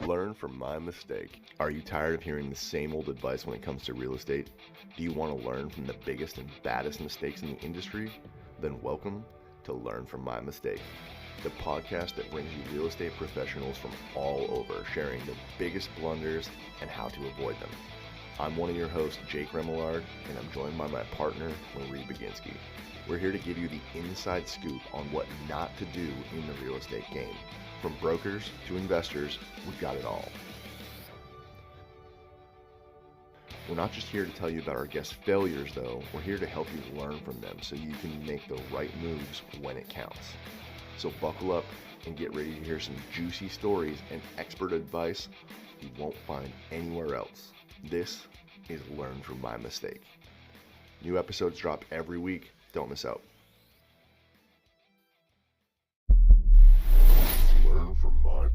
Learn from my mistake. Are you tired of hearing the same old advice when it comes to real estate? Do you want to learn from the biggest and baddest mistakes in the industry? Then welcome to Learn from My Mistake, the podcast that brings you real estate professionals from all over, sharing the biggest blunders and how to avoid them. I'm one of your hosts, Jake Remillard, and I'm joined by my partner, Marie Baginski. We're here to give you the inside scoop on what not to do in the real estate game. From brokers to investors, we've got it all. We're not just here to tell you about our guest failures, though. We're here to help you learn from them so you can make the right moves when it counts. So buckle up and get ready to hear some juicy stories and expert advice you won't find anywhere else. This is Learn from My Mistake. New episodes drop every week. Don't miss out. Learn from my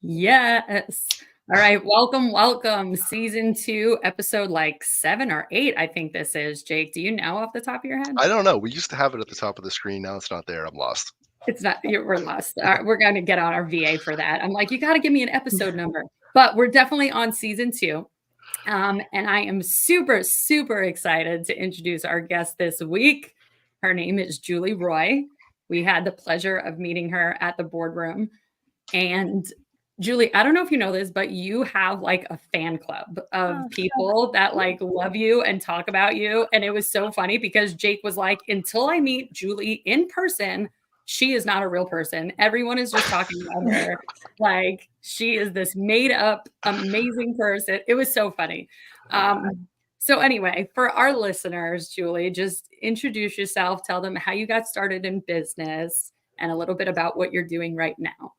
Yes. All right. Welcome. Season 2, episode 7 or 8. I think this is. Jake, do you know off the top of your head? I don't know. We used to have it at the top of the screen. Now it's not there. I'm lost. It's not. We're lost. We're going to get on our VA for that. I'm like, you got to give me an episode number. But we're definitely on season 2. And I am super, super excited to introduce our guest this week. Her name is Julie Roy. We had the pleasure of meeting her at the boardroom. And Julie, I don't know if you know this, but you have a fan club of people that love you and talk about you. And it was so funny because Jake was like, until I meet Julie in person, she is not a real person. Everyone is just talking about her. She is this made up, amazing person. It was so funny. So anyway, for our listeners, Julie, just introduce yourself, tell them how you got started in business and a little bit about what you're doing right now.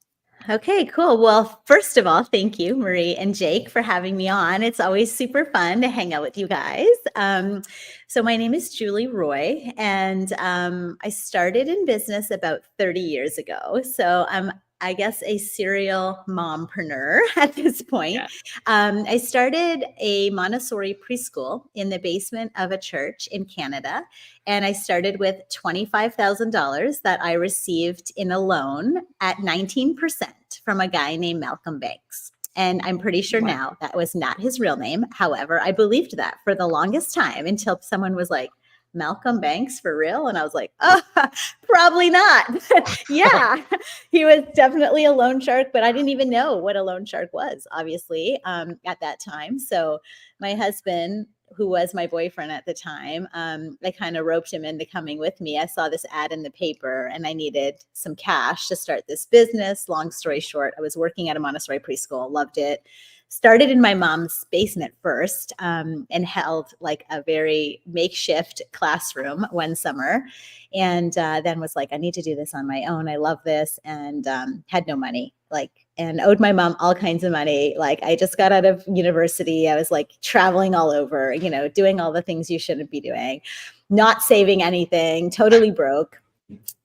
Okay, cool. Well, first of all, thank you, Marie and Jake, for having me on. It's always super fun to hang out with you guys. So my name is Julie Roy, and I started in business about 30 years ago. So I'm, I guess, a serial mompreneur at this point. Yeah. I started a Montessori preschool in the basement of a church in Canada. And I started with $25,000 that I received in a loan at 19% from a guy named Malcolm Banks. And I'm pretty sure now that was not his real name. However, I believed that for the longest time until someone was like, Malcolm Banks for real? And I was like, oh, probably not. Yeah, he was definitely a loan shark, but I didn't even know what a loan shark was, obviously, at that time. So my husband, who was my boyfriend at the time, I kind of roped him into coming with me. I saw this ad in the paper and I needed some cash to start this business. Long story short, I was working at a Montessori preschool, loved it. Started in my mom's basement first, and held a very makeshift classroom one summer. And then was like, I need to do this on my own. I love this. And had no money, and owed my mom all kinds of money. I just got out of university. I was traveling all over, doing all the things you shouldn't be doing, not saving anything, totally broke.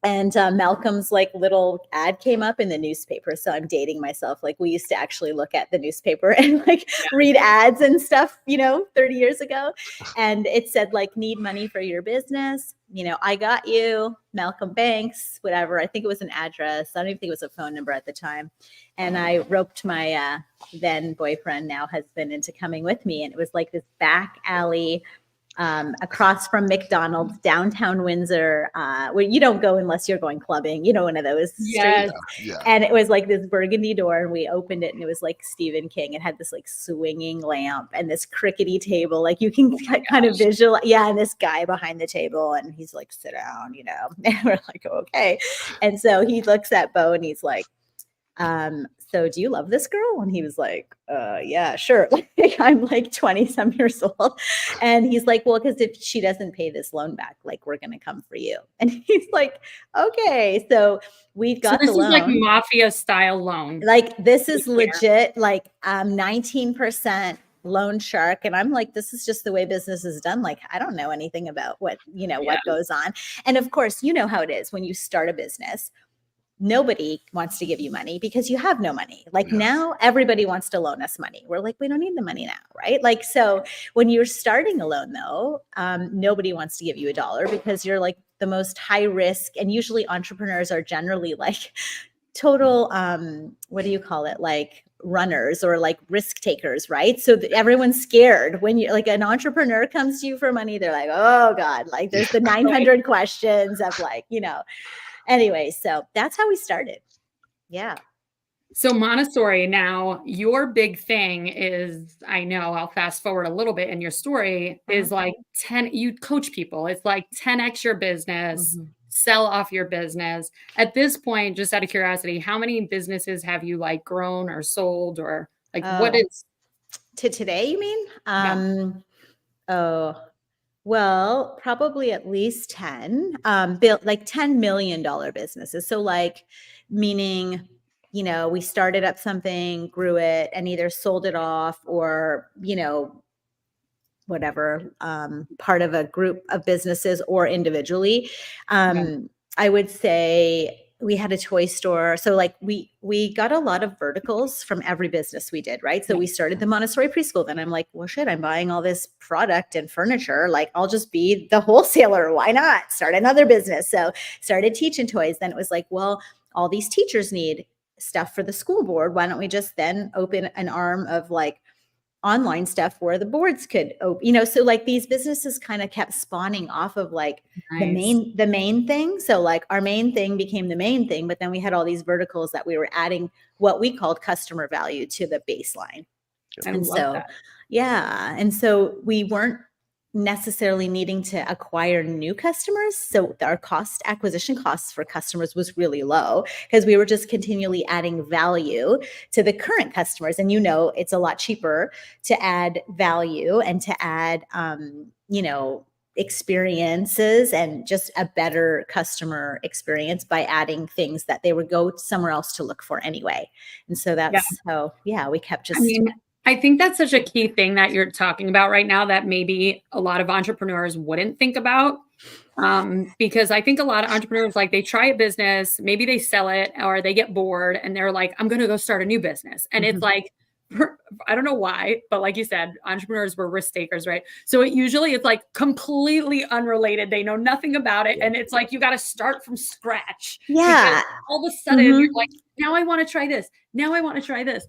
And Malcolm's little ad came up in the newspaper. So I'm dating myself. We used to actually look at the newspaper and read ads and stuff, 30 years ago. And it said need money for your business. I got you, Malcolm Banks, whatever. I think it was an address. I don't even think it was a phone number at the time. And I roped my then boyfriend, now husband, into coming with me. And it was this back alley across from McDonald's, downtown Windsor, where you don't go unless you're going clubbing, one of those streets. Yeah. And it was this burgundy door, and we opened it, and it was Stephen King. It had this swinging lamp and this crickety table, you can kind of visualize. Yeah, and this guy behind the table, and he's sit down, and we're okay. And so he looks at Bo, and he's like, so do you love this girl? And he was like, yeah, sure. I'm 20 some years old. And he's like, well, because if she doesn't pay this loan back, we're going to come for you. And he's like, okay. So we've got the loan. This is mafia style loan. This is legit, 19% loan shark. And I'm like, this is just the way business is done. I don't know anything about what goes on. And of course, you know how it is when you start a business. Nobody wants to give you money because you have no money. Now everybody wants to loan us money. We're we don't need the money now, right? So when you're starting a loan though, nobody wants to give you $1 because you're the most high risk. And usually entrepreneurs are generally total, what do you call it? Like runners or like risk takers, right? So everyone's scared when you like an entrepreneur comes to you for money. They're like, oh God, like there's the 900 questions of like, anyway, so that's how we started. Yeah. So Montessori, now your big thing is, I know I'll fast forward a little bit in your story, is like 10, you coach people. It's like 10x your business, sell off your business. At this point, just out of curiosity, how many businesses have you like grown or sold or like what is to today, you mean? Yeah. Well, probably at least 10, built like $10 million businesses. So like, meaning, we started up something, grew it, and either sold it off or, whatever, part of a group of businesses or individually. I would say we had a toy store. So like we got a lot of verticals from every business we did, right? So we started the Montessori preschool. Then I'm like, well, shit, I'm buying all this product and furniture. Like I'll just be the wholesaler. Why not start another business? So started teaching toys. Then it was like, well, all these teachers need stuff for the school board. Why don't we just then open an arm of like online stuff where the boards could open, so like these businesses kind of kept spawning off of like the main thing. So like our main thing became the main thing, but then we had all these verticals that we were adding what we called customer value to the baseline. And so, yeah. And so we weren't necessarily needing to acquire new customers. So our acquisition costs for customers was really low because we were just continually adding value to the current customers. And it's a lot cheaper to add value and to add, experiences and just a better customer experience by adding things that they would go somewhere else to look for anyway. And so that's how, we kept just. I think that's such a key thing that you're talking about right now that maybe a lot of entrepreneurs wouldn't think about. Because I think a lot of entrepreneurs, like they try a business, maybe they sell it or they get bored and they're like, I'm going to go start a new business. And it's like, I don't know why, but like you said, entrepreneurs were risk takers, right? So it's like completely unrelated. They know nothing about it. And it's like, you got to start from scratch. Yeah. All of a sudden you're like, now I want to try this. Now I want to try this.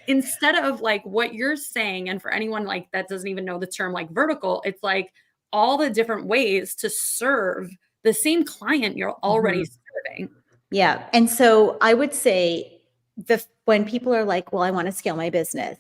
Instead of like what you're saying, and for anyone like that doesn't even know the term like vertical, it's like all the different ways to serve the same client you're already serving. Yeah. And so I would say when people are like, well, I want to scale my business,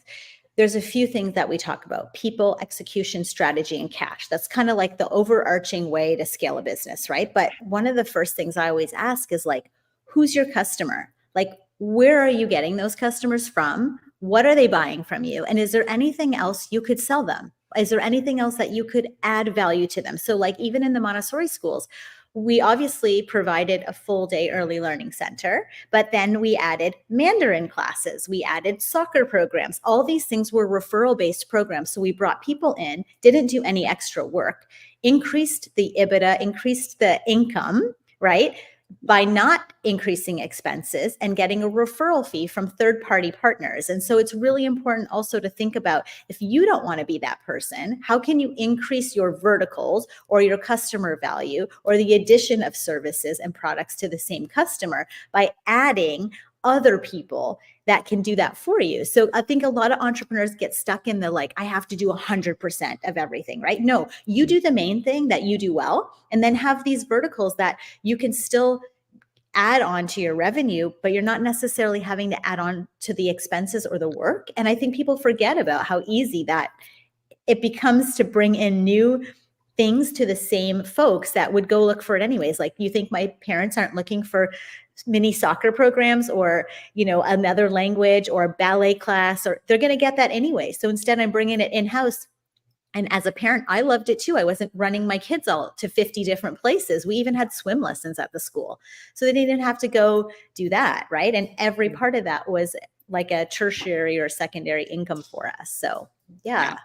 there's a few things that we talk about: people, execution, strategy, and cash. That's kind of like the overarching way to scale a business, right? But one of the first things I always ask is like, who's your customer? Like, where are you getting those customers from? What are they buying from you? And is there anything else you could sell them? Is there anything else that you could add value to them? So like even in the Montessori schools, we obviously provided a full day early learning center, but then we added Mandarin classes. We added soccer programs. All these things were referral-based programs. So we brought people in, didn't do any extra work, increased the EBITDA, increased the income, right? By not increasing expenses and getting a referral fee from third-party partners. And so it's really important also to think about, if you don't want to be that person, how can you increase your verticals or your customer value or the addition of services and products to the same customer by adding other people that can do that for you. So I think a lot of entrepreneurs get stuck in the like, I have to do 100% of everything, right? No, you do the main thing that you do well, and then have these verticals that you can still add on to your revenue, but you're not necessarily having to add on to the expenses or the work. And I think people forget about how easy that it becomes to bring in new things to the same folks that would go look for it anyways. Like, you think my parents aren't looking for mini soccer programs or, another language or a ballet class, or they're going to get that anyway. So instead I'm bringing it in-house. And as a parent, I loved it too. I wasn't running my kids all to 50 different places. We even had swim lessons at the school. So they didn't have to go do that, right? And every part of that was like a tertiary or secondary income for us. So, yeah.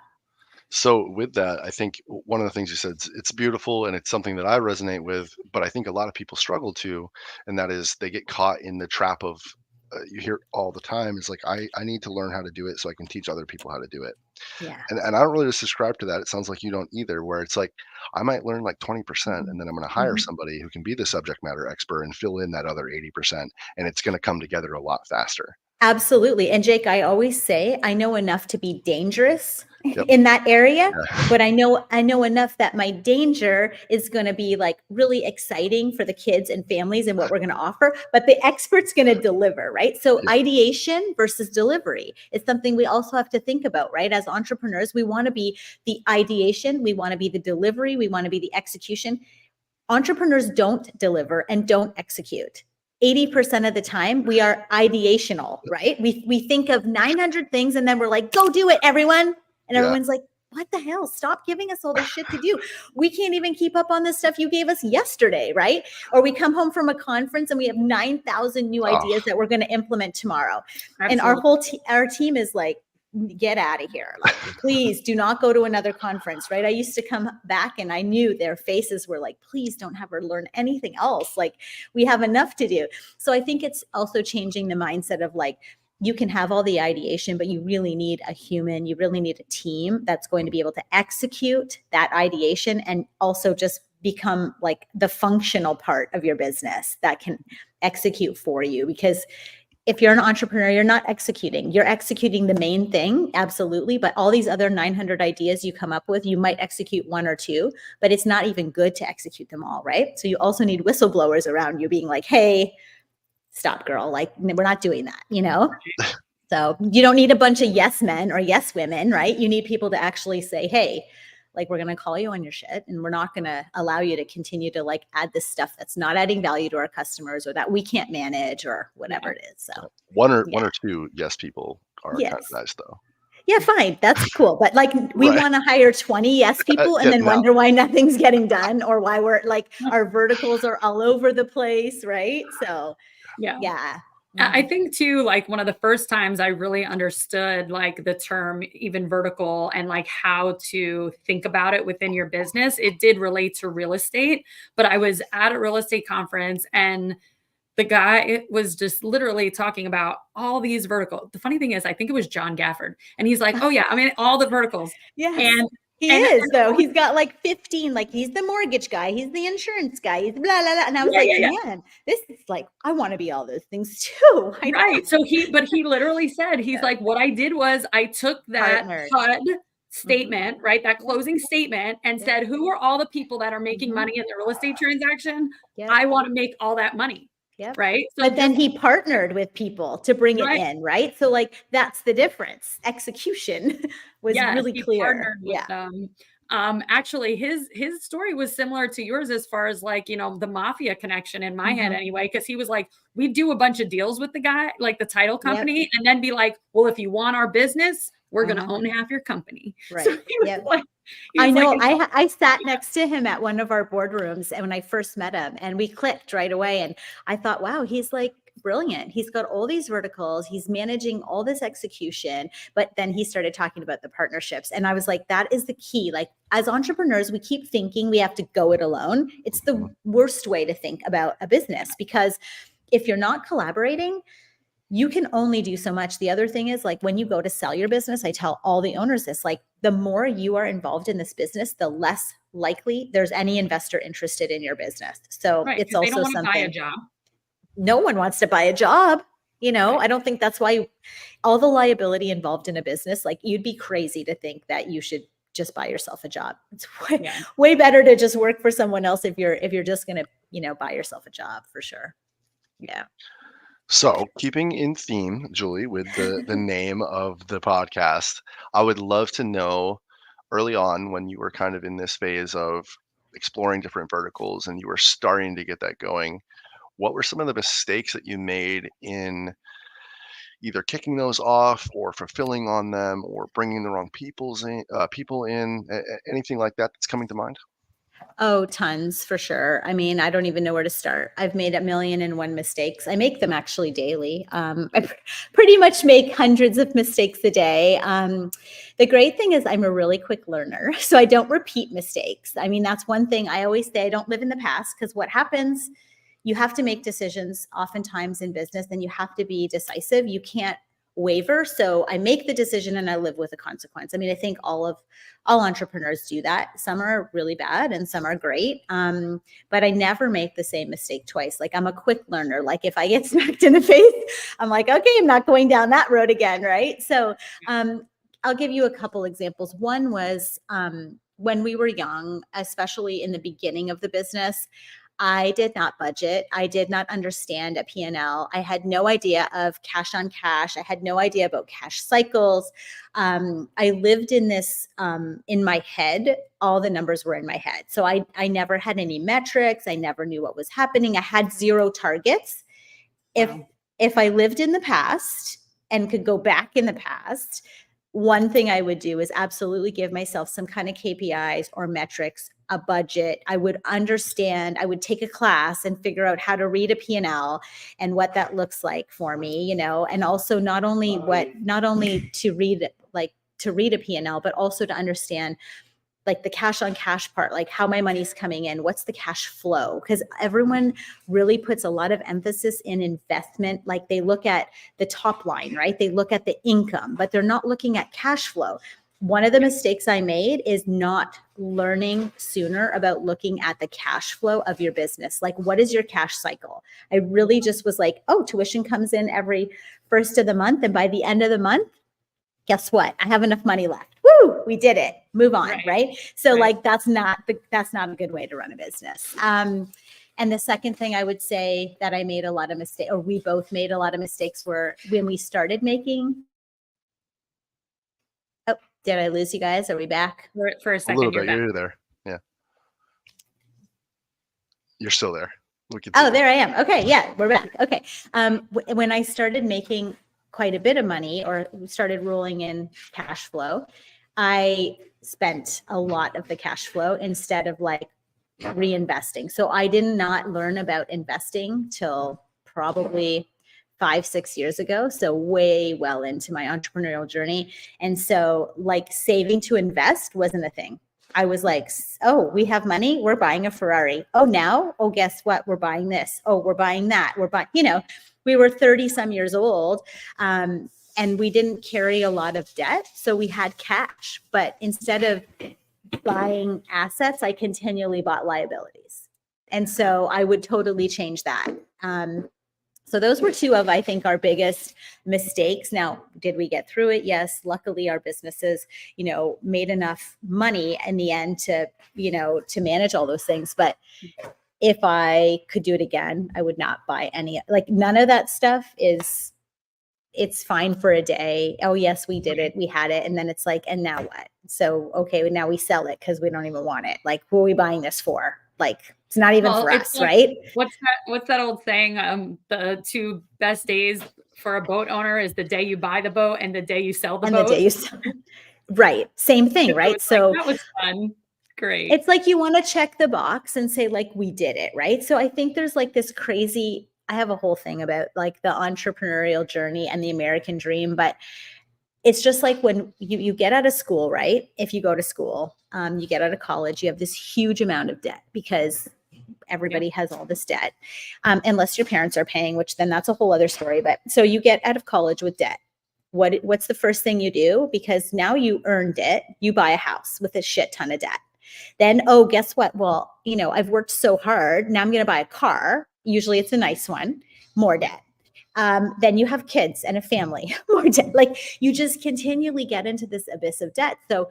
So with that, I think one of the things you said, it's beautiful and it's something that I resonate with, but I think a lot of people struggle to, and that is they get caught in the trap of you hear all the time is like, I need to learn how to do it so I can teach other people how to do it. Yeah. And I don't really subscribe to that. It sounds like you don't either, where it's like I might learn like 20% Mhm. and then I'm going to hire Mhm. somebody who can be the subject matter expert and fill in that other 80%, and it's going to come together a lot faster. Absolutely. And Jake, I always say I know enough to be dangerous Yep. in that area, Yeah. but I know enough that my danger is going to be like really exciting for the kids and families and what we're going to offer, but the expert's going to deliver, right? So Yeah. ideation versus delivery is something we also have to think about, right? As entrepreneurs, we want to be the ideation, we want to be the delivery, we want to be the execution. Entrepreneurs don't deliver and don't execute. 80% of the time we are ideational, right? We think of 900 things and then we're like, go do it, everyone. And Yeah. everyone's like, what the hell? Stop giving us all this shit to do. We can't even keep up on this stuff you gave us yesterday, right? Or we come home from a conference and we have 9,000 new Oh, ideas that we're going to implement tomorrow. And Absolutely. our team is like, get out of here. Like, please do not go to another conference, right? I used to come back and I knew their faces were like, please don't have her learn anything else. Like, we have enough to do. So I think it's also changing the mindset of like, you can have all the ideation, but you really need a human, you really need a team that's going to be able to execute that ideation and also just become like the functional part of your business that can execute for you. Because if you're an entrepreneur, you're not executing. You're executing the main thing, absolutely. But all these other 900 ideas you come up with, you might execute one or two, but it's not even good to execute them all, right? So you also need whistleblowers around you being like, hey, stop, girl. Like, we're not doing that, you know? So you don't need a bunch of yes men or yes women, right? You need people to actually say, hey, like, we're going to call you on your shit and we're not going to allow you to continue to like add this stuff that's not adding value to our customers or that we can't manage or whatever it is. So one or yeah. two yes people are kind of Yes. nice though. Yeah, fine. That's cool. But like, we Right. want to hire 20 yes people and Yeah, then no. wonder why nothing's getting done or why we're like, our verticals are all over the place, right? So Yeah. yeah. I think too, like one of the first times I really understood like the term even vertical and like how to think about it within your business, it did relate to real estate. But I was at a real estate conference and the guy was just literally talking about all these verticals. The funny thing is, I think it was John Gafford. And he's like, oh yeah, I mean, all the verticals. Yes. And He is though. He's got like 15, like he's the mortgage guy, he's the insurance guy, he's blah, blah, blah. And I was like, man, this is like, I want to be all those things too. Right. So he literally said, he's like, what I did was I took that Partnered. HUD statement, right? That closing statement and said, who are all the people that are making money in the real estate transaction? Yep. I want to make all that money. Yep. Right. So but then he partnered with people to bring it Right. in, right? So like that's the difference. Execution was really he clear. partnered with them. Actually his story was similar to yours as far as like, you know, the mafia connection in my head anyway, because he was like, we do a bunch of deals with the guy, like the title company, and then be like, well, if you want our business, we're going to own half your company. Right. So he was like, I know. Like, I sat next to him at one of our boardrooms and when I first met him and we clicked right away. And I thought, wow, he's like brilliant. He's got all these verticals. He's managing all this execution. But then he started talking about the partnerships. And I was like, that is the key. Like as entrepreneurs, we keep thinking we have to go it alone. It's the worst way to think about a business because if you're not collaborating, you can only do so much. The other thing is like when you go to sell your business, I tell all the owners this, like the more you are involved in this business, the less likely there's any investor interested in your business. So it's also they don't want something. to buy a job. No one wants to buy a job. You know, I don't think that's why all the liability involved in a business, like you'd be crazy to think that you should just buy yourself a job. It's way better to just work for someone else if you're just going to, you know, buy yourself a job for sure. Yeah. So, keeping in theme, Julie, with the name of the podcast, I would love to know early on when you were kind of in this phase of exploring different verticals and you were starting to get that going, what were some of the mistakes that you made in either kicking those off or fulfilling on them or bringing the wrong people in, anything like that that's coming to mind? Oh, tons for sure. I mean, I don't even know where to start. I've made 1,000,001 mistakes. I make them actually daily. I pretty much make hundreds of mistakes a day. The great thing is I'm a really quick learner, so I don't repeat mistakes. I mean, that's one thing I always say. I don't live in the past because what happens, you have to make decisions oftentimes in business, and you have to be decisive. You can't waver. So I make the decision and I live with the consequence. I mean, I think all entrepreneurs do that. Some are really bad and some are great. But I never make the same mistake twice. Like, I'm a quick learner. Like, if I get smacked in the face, I'm like, okay, I'm not going down that road again. Right. So I'll give you a couple examples. One was when we were young, especially in the beginning of the business, I did not budget. I did not understand a P&L. I had no idea of cash on cash. I had no idea about cash cycles. I lived in this, in my head, all the numbers were in my head. So I never had any metrics. I never knew what was happening. I had zero targets. If I lived in the past and could go back in the past, one thing I would do is absolutely give myself some kind of KPIs or metrics, a budget. I would understand, I would take a class and figure out how to read a P&L and what that looks like for me, you know, and also not only to read a P&L, but also to understand like the cash on cash part, like how my money's coming in, what's the cash flow? Because everyone really puts a lot of emphasis in investment. Like, they look at the top line, right? They look at the income, but they're not looking at cash flow. One of the mistakes I made is not learning sooner about looking at the cash flow of your business. Like, what is your cash cycle? I really just was like, oh, tuition comes in every first of the month. And by the end of the month, guess what? I have enough money left. Woo, we did it. Move on, right? So like, that's not a good way to run a business. And the second thing I would say that I made a lot of mistakes, or we both made a lot of mistakes, were when we started making. Oh, did I lose you guys? Are we back? For a second, a little bit. You're there. Yeah. You're still there. Oh, there I am. Okay. Yeah, we're back. Okay. When I started making quite a bit of money, or started rolling in cash flow, I spent a lot of the cash flow instead of like reinvesting. So I did not learn about investing till probably 5-6 years ago. So way well into my entrepreneurial journey. And so like saving to invest wasn't a thing. I was like, oh, we have money. We're buying a Ferrari. Oh, now? Oh, guess what? We're buying this. Oh, we're buying that. We're buying, you know, we were 30 some years old. And we didn't carry a lot of debt. So we had cash, but instead of buying assets, I continually bought liabilities. And so I would totally change that. So those were two of, I think, our biggest mistakes. Now, did we get through it? Yes. Luckily, our businesses, you know, made enough money in the end to, you know, to manage all those things. But if I could do it again, I would not buy any, like none of that stuff is, it's fine for a day. Oh, yes, we did it. We had it. And then it's like, and now what? So, okay, now we sell it because we don't even want it. Like, who are we buying this for? Like, it's not even for us, like, right? What's that old saying? The two best days for a boat owner is the day you buy the boat and the day you sell the boat. And the day you sell. Right. Same thing, right? So that was fun. Great. It's like you want to check the box and say, like, we did it, right? So I think there's like this crazy, I have a whole thing about like the entrepreneurial journey and the American dream, but it's just like when you get out of school, right? If you go to school, you get out of college, you have this huge amount of debt because everybody has all this debt, unless your parents are paying, which then that's a whole other story. But so you get out of college with debt. What's the first thing you do? Because now you earned it, you buy a house with a shit ton of debt. Then, oh, guess what? Well, you know, I've worked so hard. Now I'm going to buy a car. Usually it's a nice one, more debt. Then you have kids and a family, more debt. Like you just continually get into this abyss of debt. So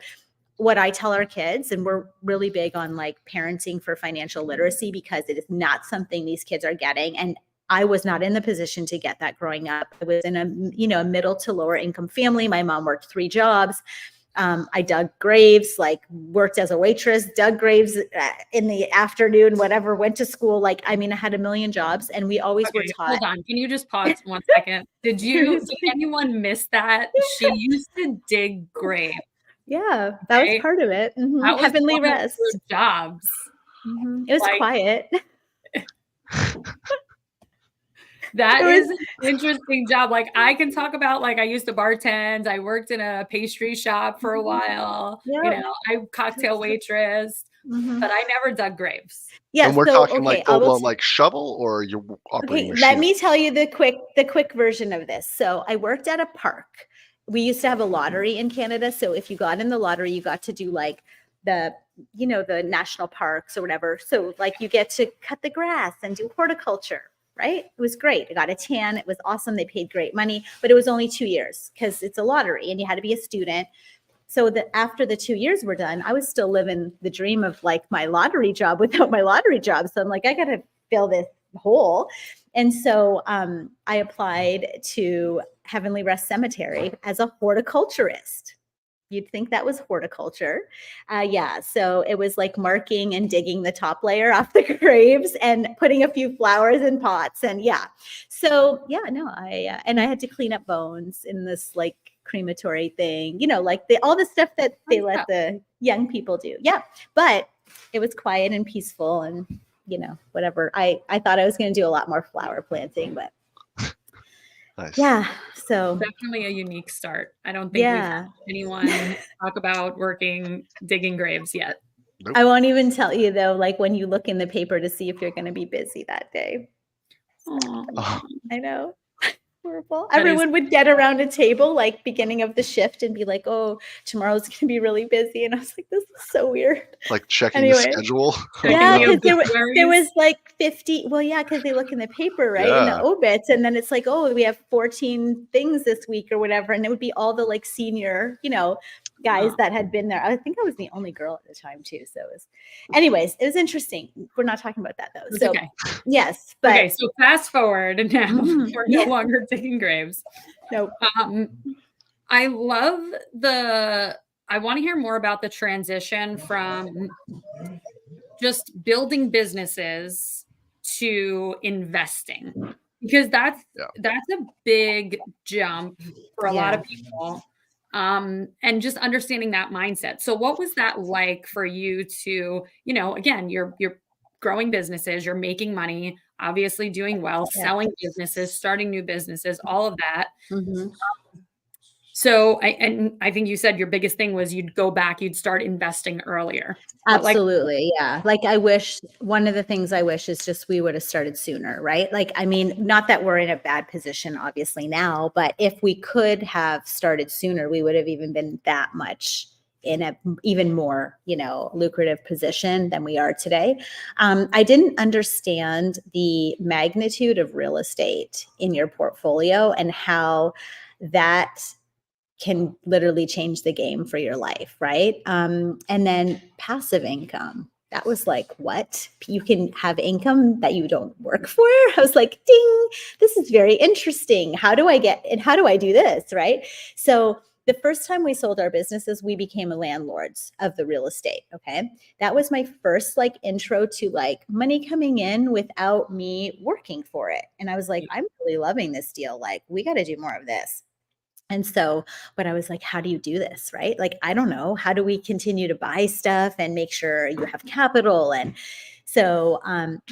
what I tell our kids, and we're really big on like parenting for financial literacy because it is not something these kids are getting. And I was not in the position to get that growing up. I was in a, you know, middle to lower income family. My mom worked 3 jobs. I dug graves, like worked as a waitress, dug graves in the afternoon, whatever, went to school. Like, I mean, I had a million jobs and we always were taught. Hold on. Can you just pause 1 second? Did anyone miss that? She used to dig graves. Yeah, that was part of it. Mm-hmm. That was Heavenly rest. Jobs. Mm-hmm. It was quiet. That is an interesting job. Like I can talk about, like I used to bartend. I worked in a pastry shop for a while. Yeah. You know, I cocktail waitress, but I never dug graves. Yeah. And we're So, talking like okay, I full will blown like shovel, or you're operating okay, let machinery? me tell you the quick version of this. So I worked at a park. We used to have a lottery in Canada. So if you got in the lottery, you got to do like the national parks or whatever. So like you get to cut the grass and do horticulture, right? It was great. I got a tan. It was awesome. They paid great money, but it was only 2 years because it's a lottery and you had to be a student. So that after the 2 years were done, I was still living the dream of like my lottery job without my lottery job. So I'm like, I got to fill this hole. And so I applied to Heavenly Rest Cemetery as a horticulturist. You'd think that was horticulture. Yeah. So it was like marking and digging the top layer off the graves and putting a few flowers in pots. And yeah. So yeah, no, and I had to clean up bones in this like crematory thing, like all the stuff that they let the young people do. Yeah. But it was quiet and peaceful and, whatever. I thought I was going to do a lot more flower planting, but Nice. yeah. So Definitely a unique start. I don't think we've had anyone talk about digging graves yet. Nope. I won't even tell you though, like when you look in the paper to see if you're going to be busy that day. Oh. I know. Horrible. Everyone would get around a table like beginning of the shift and be like, oh, tomorrow's going to be really busy. And I was like, this is so weird. Like checking the schedule. Yeah, because there was like 50. Well, yeah, because they look in the paper, right? In the obits. And then it's like, oh, we have 14 things this week or whatever. And it would be all the like senior, guys that had been there. I think I was the only girl at the time too. So anyways, it was interesting. We're not talking about that though. So okay. Yes. But okay, so fast forward and now we're no longer digging graves. Nope. I love I want to hear more about the transition from just building businesses to investing, because that's a big jump for a lot of people. And just understanding that mindset. So what was that like for you to, again, you're growing businesses, you're making money, obviously doing well, selling businesses, starting new businesses, all of that. Mm-hmm. So I think you said your biggest thing was you'd go back, you'd start investing earlier. Absolutely. Yeah. Like one of the things I wish is just we would have started sooner, right? Like, I mean, not that we're in a bad position, obviously now, but if we could have started sooner, we would have even been that much in a even more, lucrative position than we are today. I didn't understand the magnitude of real estate in your portfolio and how that can literally change the game for your life, right? And then passive income. That was like, what? You can have income that you don't work for? I was like, ding, this is very interesting. How do I do this, right? So the first time we sold our businesses, we became landlords of the real estate, okay? That was my first like intro to like money coming in without me working for it. And I was like, I'm really loving this deal. Like, we got to do more of this. And so, but I was like, how do you do this? Right? Like, I don't know. How do we continue to buy stuff and make sure you have capital? And so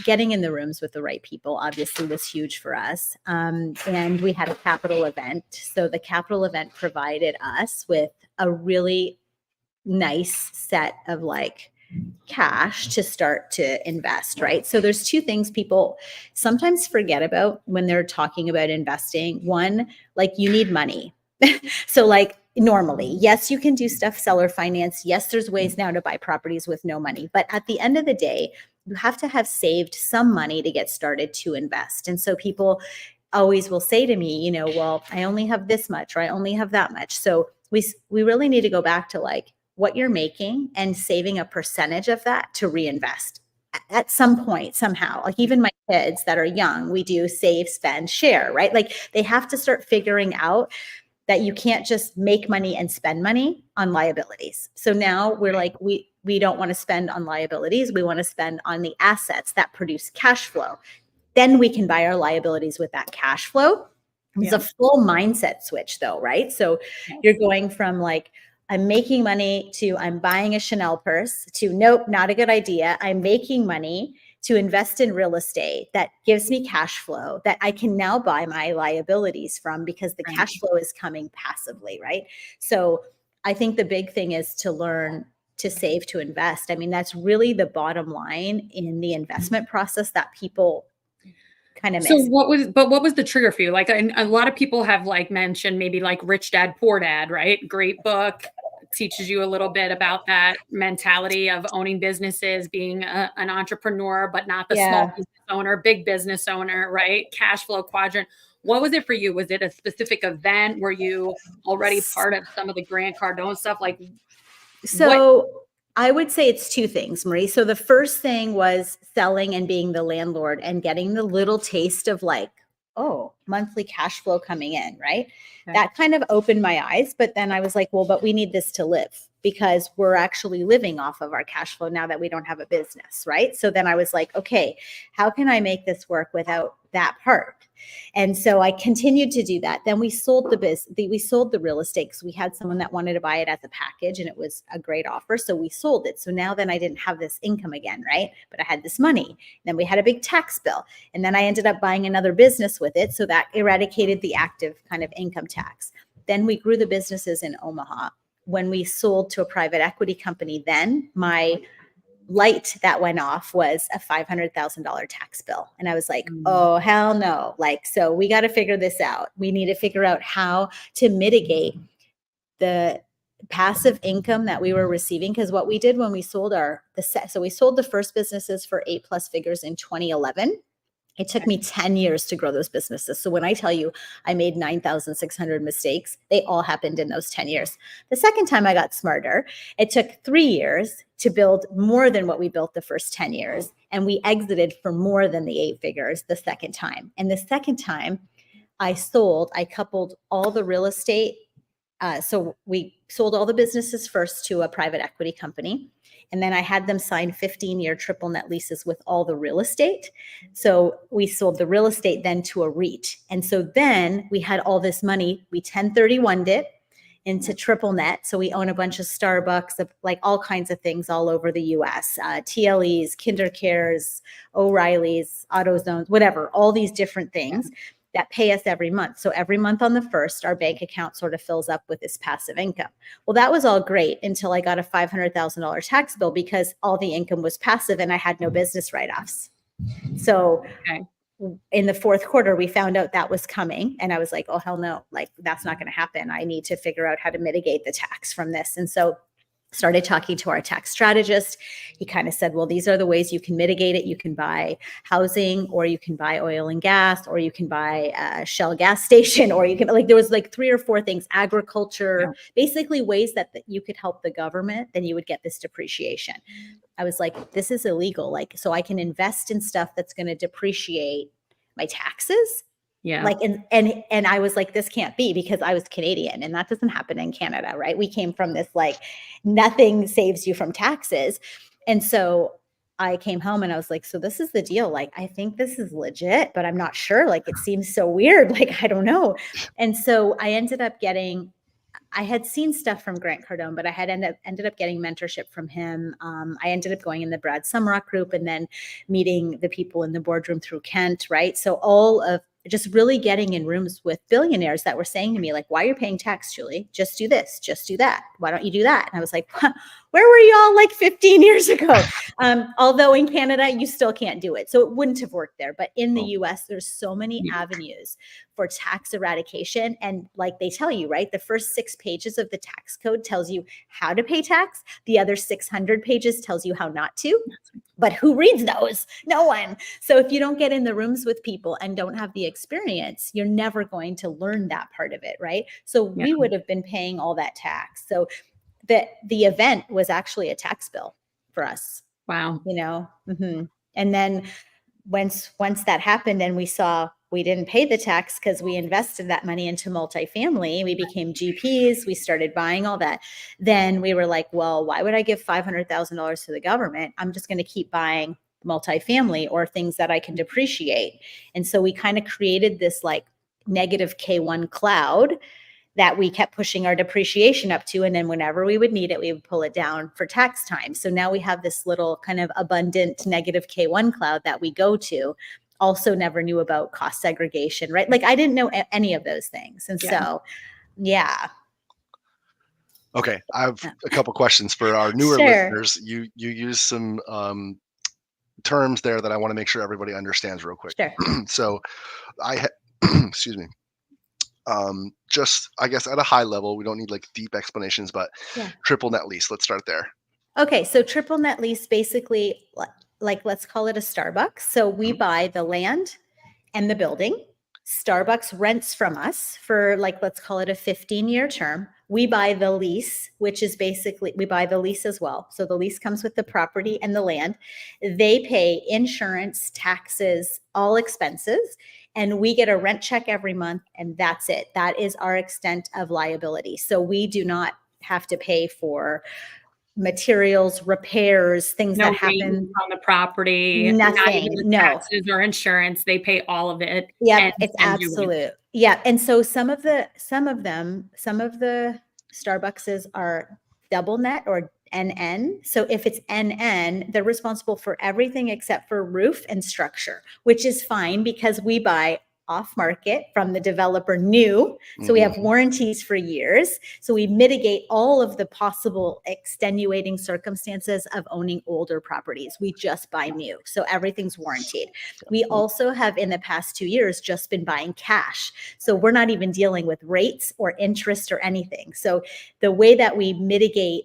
getting in the rooms with the right people obviously was huge for us. And we had a capital event. So the capital event provided us with a really nice set of like cash to start to invest, right? So there's two things people sometimes forget about when they're talking about investing. One, like you need money. So like normally, yes, you can do stuff, seller finance. Yes, there's ways now to buy properties with no money. But at the end of the day, you have to have saved some money to get started to invest. And so people always will say to me, well, I only have this much or I only have that much. So we really need to go back to like what you're making and saving a percentage of that to reinvest at some point, somehow. Like even my kids that are young, we do save, spend, share, right? Like they have to start figuring out that you can't just make money and spend money on liabilities. So now we're like, we don't want to spend on liabilities. We want to spend on the assets that produce cash flow. Then we can buy our liabilities with that cash flow. It's a full mindset switch though, right? So you're going from like, I'm making money to I'm buying a Chanel purse to nope, not a good idea. I'm making money to invest in real estate that gives me cash flow that I can now buy my liabilities from because the cash flow is coming passively, right? So I think the big thing is to learn to save, to invest. I mean, that's really the bottom line in the investment process that people kind of miss. So what was the trigger for you? Like a lot of people have like mentioned maybe like Rich Dad, Poor Dad, right? Great book, teaches you a little bit about that mentality of owning businesses, being an entrepreneur, but not the small business owner, big business owner, right? Cash flow quadrant. What was it for you? Was it a specific event? Were you already part of some of the Grant Cardone stuff? Like, so I would say it's two things, Marie. So the first thing was selling and being the landlord and getting the little taste of like, oh, monthly cash flow coming in, right? Okay. That kind of opened my eyes. But then I was like, well, but we need this to live because we're actually living off of our cash flow now that we don't have a business, right? So then I was like, okay, how can I make this work without that part? And so I continued to do that. Then we sold we sold the real estate because we had someone that wanted to buy it as a package and it was a great offer. So we sold it. So now then I didn't have this income again, right? But I had this money. Then we had a big tax bill. And then I ended up buying another business with it. So that eradicated the active kind of income tax. Then we grew the businesses in Omaha. When we sold to a private equity company, then my light that went off was a $500,000 tax bill. And I was like, oh, hell no. Like, so we got to figure this out. We need to figure out how to mitigate the passive income that we were receiving. Because what we did when we sold so we sold the first businesses for 8+ figures in 2011. It took me 10 years to grow those businesses. So when I tell you I made 9,600 mistakes, they all happened in those 10 years. The second time I got smarter, it took 3 years to build more than what we built the first 10 years. And we exited for more than the 8 figures the second time. And the second time I coupled all the real estate. So we sold all the businesses first to a private equity company. And then I had them sign 15-year triple net leases with all the real estate. So we sold the real estate then to a REIT. And so then we had all this money. We 1031'd it into triple net. So we own a bunch of Starbucks, like all kinds of things all over the US, TLEs, KinderCares, O'Reilly's, AutoZones, whatever, all these different things that pay us every month. So every month on the first, our bank account sort of fills up with this passive income. Well, that was all great until I got a $500,000 tax bill because all the income was passive and I had no business write-offs. So in the fourth quarter, we found out that was coming. And I was like, oh, hell no, like that's not going to happen. I need to figure out how to mitigate the tax from this. And so started talking to our tax strategist. He kind of said, well, these are the ways you can mitigate it. You can buy housing, or you can buy oil and gas, or you can buy a Shell gas station, or you can, like, there was like 3 or 4 things, agriculture, basically ways that you could help the government, then you would get this depreciation. I was like, this is illegal. Like, so I can invest in stuff that's going to depreciate my taxes. Yeah. Like, and I was like, this can't be, because I was Canadian and that doesn't happen in Canada, right? We came from this, like, nothing saves you from taxes. And so I came home and I was like, so this is the deal. Like, I think this is legit, but I'm not sure. Like, it seems so weird. Like, I don't know. And so I ended up I had seen stuff from Grant Cardone, but I had ended up getting mentorship from him. I ended up going in the Brad Sumrock group and then meeting the people in the boardroom through Kent, right? So all of just really getting in rooms with billionaires that were saying to me, like, why are you paying tax, Julie? Just do this, just do that. Why don't you do that? And I was like, where were y'all like 15 years ago? Although in Canada, you still can't do it. So it wouldn't have worked there. But in the US, there's so many avenues for tax eradication. And like they tell you, right, the first 6 pages of the tax code tells you how to pay tax. The other 600 pages tells you how not to. But who reads those? No one. So if you don't get in the rooms with people and don't have the experience, you're never going to learn that part of it, right? So we would have been paying all that tax. So the event was actually a tax bill for us. Wow. You know? Mm-hmm. And then once that happened and we saw we didn't pay the tax because we invested that money into multifamily, we became GPs, we started buying all that. Then we were like, well, why would I give $500,000 to the government? I'm just going to keep buying multifamily or things that I can depreciate. And so we kind of created this like negative K1 cloud that we kept pushing our depreciation up to. And then whenever we would need it, we would pull it down for tax time. So now we have this little kind of abundant negative K1 cloud that we go to. Also never knew about cost segregation, right? Like I didn't know any of those things. And so, yeah. Okay. I have a couple questions for our newer listeners. You use some terms there that I want to make sure everybody understands real quick. Sure. So excuse me. Just I guess at a high level, we don't need like deep explanations, but triple net lease. Let's start there. Okay, so triple net lease, basically, like let's call it a Starbucks. So we buy the land and the building. Starbucks rents from us for like, let's call it a 15-year term. We buy the lease, which is basically, we buy the lease as well. So the lease comes with the property and the land. They pay insurance, taxes, all expenses, and we get a rent check every month, and that's it. That is our extent of liability. So we do not have to pay for materials, repairs, things that happen on the property, nothing, not even the taxes or insurance. They pay all of it. Yeah, it's absolute. Yeah, and so some of the Starbuckses are double net or NN. So if it's NN, they're responsible for everything except for roof and structure, which is fine because we buy off market from the developer new. So we have warranties for years. So we mitigate all of the possible extenuating circumstances of owning older properties. We just buy new. So everything's warranted. We also have in the past 2 years just been buying cash. So we're not even dealing with rates or interest or anything. So the way that we mitigate,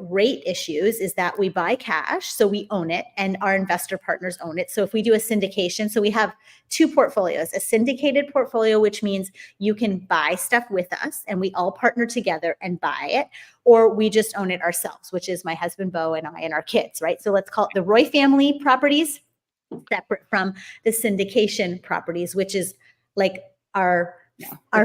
rate issues is that we buy cash. So we own it and our investor partners own it. So if we do a syndication, so we have two portfolios, a syndicated portfolio, which means you can buy stuff with us and we all partner together and buy it, or we just own it ourselves, which is my husband, Bo, and I and our kids, right? So let's call it the Roy family properties, separate from the syndication properties, which is like our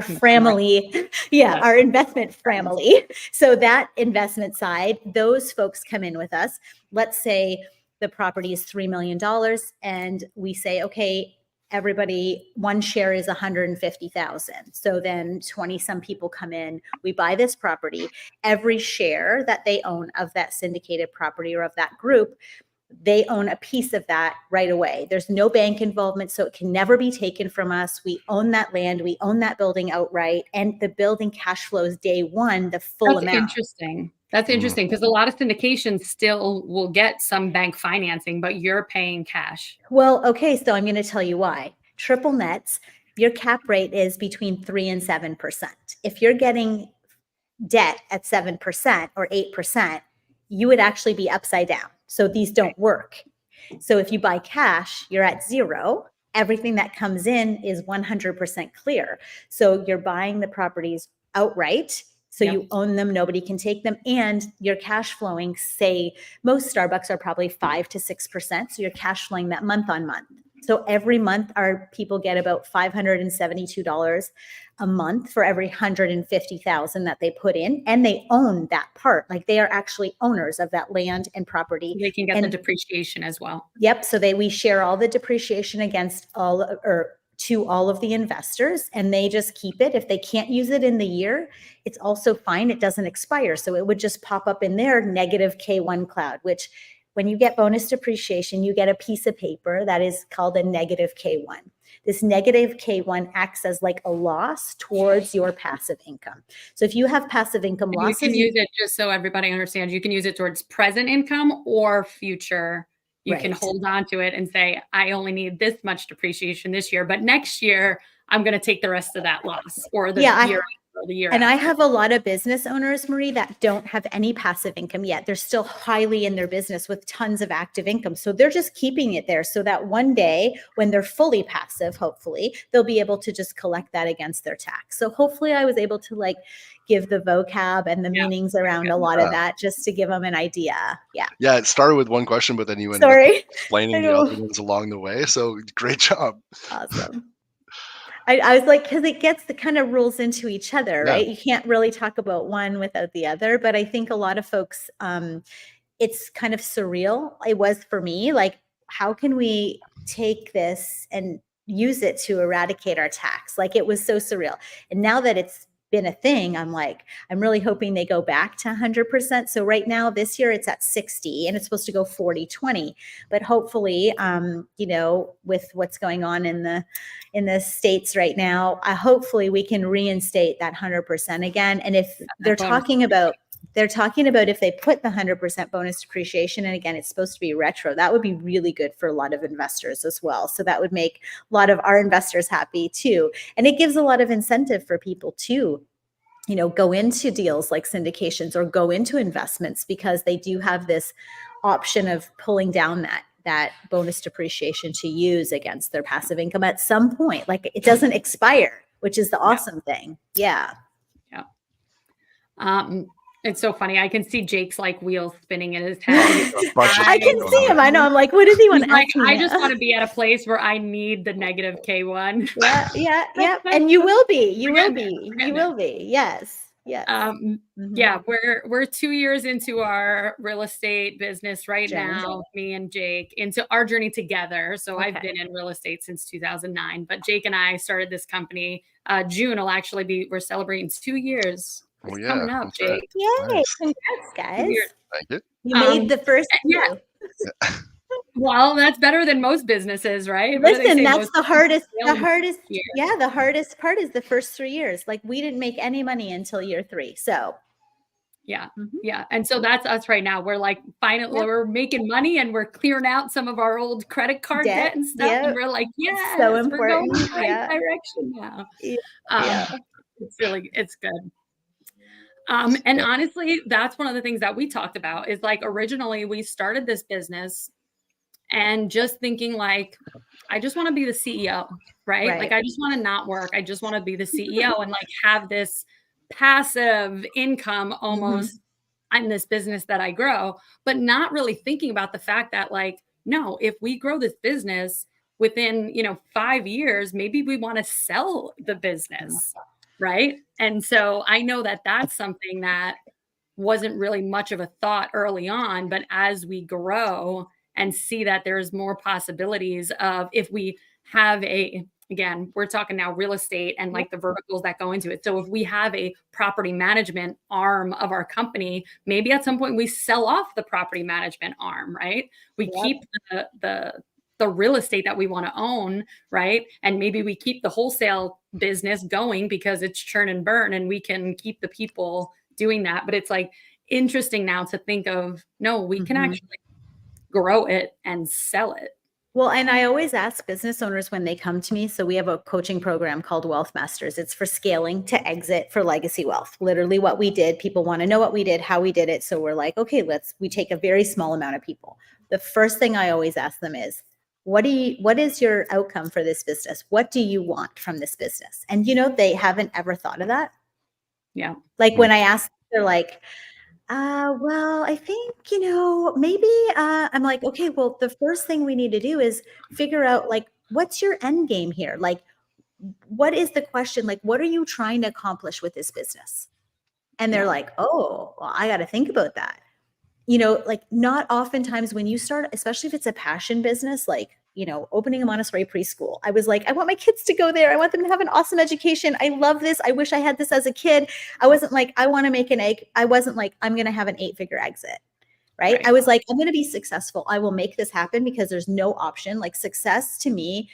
family, our investment family. So that investment side, those folks come in with us. Let's say the property is $3 million and we say, okay, everybody, one share is 150,000. So then 20 some people come in, we buy this property. Every share that they own of that syndicated property or of that group, they own a piece of that right away. There's no bank involvement, so it can never be taken from us. We own that land, we own that building outright, and the building cash flows day one, the full amount. Interesting. That's interesting because a lot of syndications still will get some bank financing, but you're paying cash. Well, okay, so I'm going to tell you why. Triple nets, your cap rate is between 3 and 7%. If you're getting debt at 7% or 8%, you would actually be upside down. So these don't work. So if you buy cash, you're at 0. Everything that comes in is 100% clear. So you're buying the properties outright. So you own them, nobody can take them, and you're cash flowing, say, most Starbucks are probably 5 to 6%. So you're cash flowing that month on month. So every month our people get about $572 a month for every 150,000 that they put in, and they own that part. Like they are actually owners of that land and property. They can get the depreciation as well. Yep. So we share all the depreciation against to all of the investors, and they just keep it. If they can't use it in the year, it's also fine. It doesn't expire. So it would just pop up in their negative K1 cloud, which when you get bonus depreciation, you get a piece of paper that is called a negative K1. This negative K1 acts as like a loss towards your passive income. So if you have passive income losses, you can use it, just so everybody understands, you can use it towards present income or future. You can hold on to it and say, I only need this much depreciation this year, but next year I'm going to take the rest of that loss or the year. And I have a lot of business owners, Marie, that don't have any passive income yet. They're still highly in their business with tons of active income. So they're just keeping it there so that one day when they're fully passive, hopefully, they'll be able to just collect that against their tax. So hopefully I was able to give the vocab and the meanings around a lot of that just to give them an idea. Yeah, it started with one question, but then you ended up explaining the other ones along the way. So great job. Awesome. I was like, because it gets the kind of rules into each other, right? You can't really talk about one without the other. But I think a lot of folks, it's kind of surreal. It was for me, like, how can we take this and use it to eradicate our tax? Like, it was so surreal. And now that it's been a thing, I'm like, I'm really hoping they go back to 100%. So right now, this year it's at 60 and it's supposed to go 40-20, but hopefully, you know, with what's going on in the States right now, hopefully we can reinstate that 100% again. And if they're talking about if they put the 100% bonus depreciation, and again, it's supposed to be retro, that would be really good for a lot of investors as well. So that would make a lot of our investors happy too. And it gives a lot of incentive for people to, you know, go into deals like syndications or go into investments, because they do have this option of pulling down that bonus depreciation to use against their passive income at some point. Like, it doesn't expire, which is the awesome thing. Yeah. It's so funny. I can see Jake's like wheels spinning in his head. I can see him. I know. I'm like, what does he want to like, ask me? I just want to be at a place where I need the negative K1. Yeah. And you will be. You will be. Yes. Yeah, we're 2 years into our real estate business right now, me and Jake, into our journey together. So I've been in real estate since 2009, but Jake and I started this company. June will actually be, we're celebrating 2 years. It's coming up, Jake. Yay! Nice. Congrats, guys. Thank you. You made the first. Yeah. Well, that's better than most businesses, right? Listen, that's the hardest. year. The hardest part is the first 3 years. Like, we didn't make any money until year 3. So. Yeah. And so that's us right now. We're like, finally, we're making money and we're clearing out some of our old credit card debt and stuff. And we're like, yeah, so important. We're going in the right direction now. It's good. And honestly, that's one of the things that we talked about is, like, originally we started this business and just thinking like, I just want to be the CEO, right? Like, I just want to not work. I just want to be the CEO and like have this passive income almost in this business that I grow, but not really thinking about the fact that, like, no, if we grow this business within, 5 years, maybe we want to sell the business. Right. And so I know that that's something that wasn't really much of a thought early on, but as we grow and see that there's more possibilities of, if we have again, we're talking now real estate and like the verticals that go into it. So if we have a property management arm of our company, maybe at some point we sell off the property management arm, right? We keep the real estate that we want to own, right? And maybe we keep the wholesale business going because it's churn and burn and we can keep the people doing that. But it's like interesting now to think of, no, we can actually grow it and sell it. Well, and I always ask business owners when they come to me. So we have a coaching program called Wealth Masters. It's for scaling to exit for legacy wealth. Literally what we did. People want to know what we did, how we did it. So we're like, okay, we take a very small amount of people. The first thing I always ask them is, what is your outcome for this business? What do you want from this business? And, they haven't ever thought of that. Yeah. Like, when I ask, they're like, well, I think, maybe, I'm like, okay, well, the first thing we need to do is figure out, like, what's your end game here? Like, what is the question? Like, what are you trying to accomplish with this business? And they're like, oh, well, I got to think about that. Like, not oftentimes when you start, especially if it's a passion business, like, opening a Montessori preschool, I was like, I want my kids to go there. I want them to have an awesome education. I love this. I wish I had this as a kid. I wasn't like, I want to make an egg. I wasn't like, I'm going to have an 8-figure exit. Right. I was like, I'm going to be successful. I will make this happen, because there's no option. Like, success to me,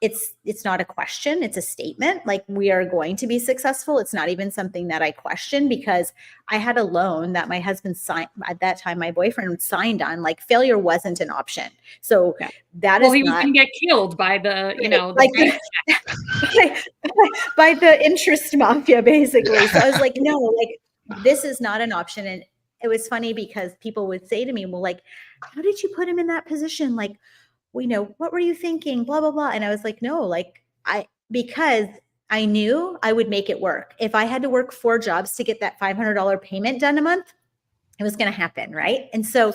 it's not a question. It's a statement. Like, we are going to be successful. It's not even something that I question, because I had a loan that my husband signed at that time. My boyfriend signed on. Like, failure wasn't an option. So that is he not, was going to get killed by the, by the interest mafia, basically. So I was like, no, like, this is not an option. And it was funny because people would say to me, well, like, how did you put him in that position? Like, what were you thinking? Blah, blah, blah. And I was like, no, like, because I knew I would make it work. If I had to work 4 jobs to get that $500 payment done a month, it was going to happen. Right. And so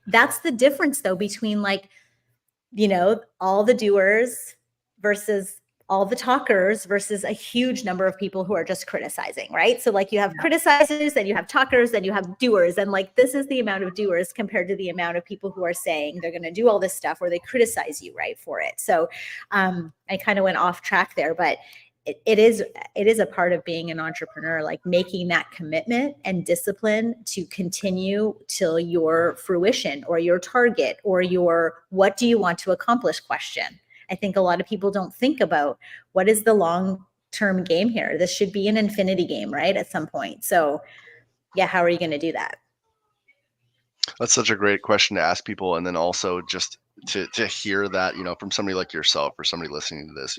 that's the difference, though, between, like, all the doers versus all the talkers versus a huge number of people who are just criticizing, right? So, like, you have criticizers, then you have talkers, then you have doers. And, like, this is the amount of doers compared to the amount of people who are saying they're going to do all this stuff, or they criticize you, right, for it. So I kind of went off track there, but it is a part of being an entrepreneur, like making that commitment and discipline to continue till your fruition or your target or your what do you want to accomplish question. I think a lot of people don't think about what is the long-term game here. This should be an infinity game, right? At some point. So yeah, how are you going to do that? That's such a great question to ask people. And then also just to hear that, from somebody like yourself or somebody listening to this,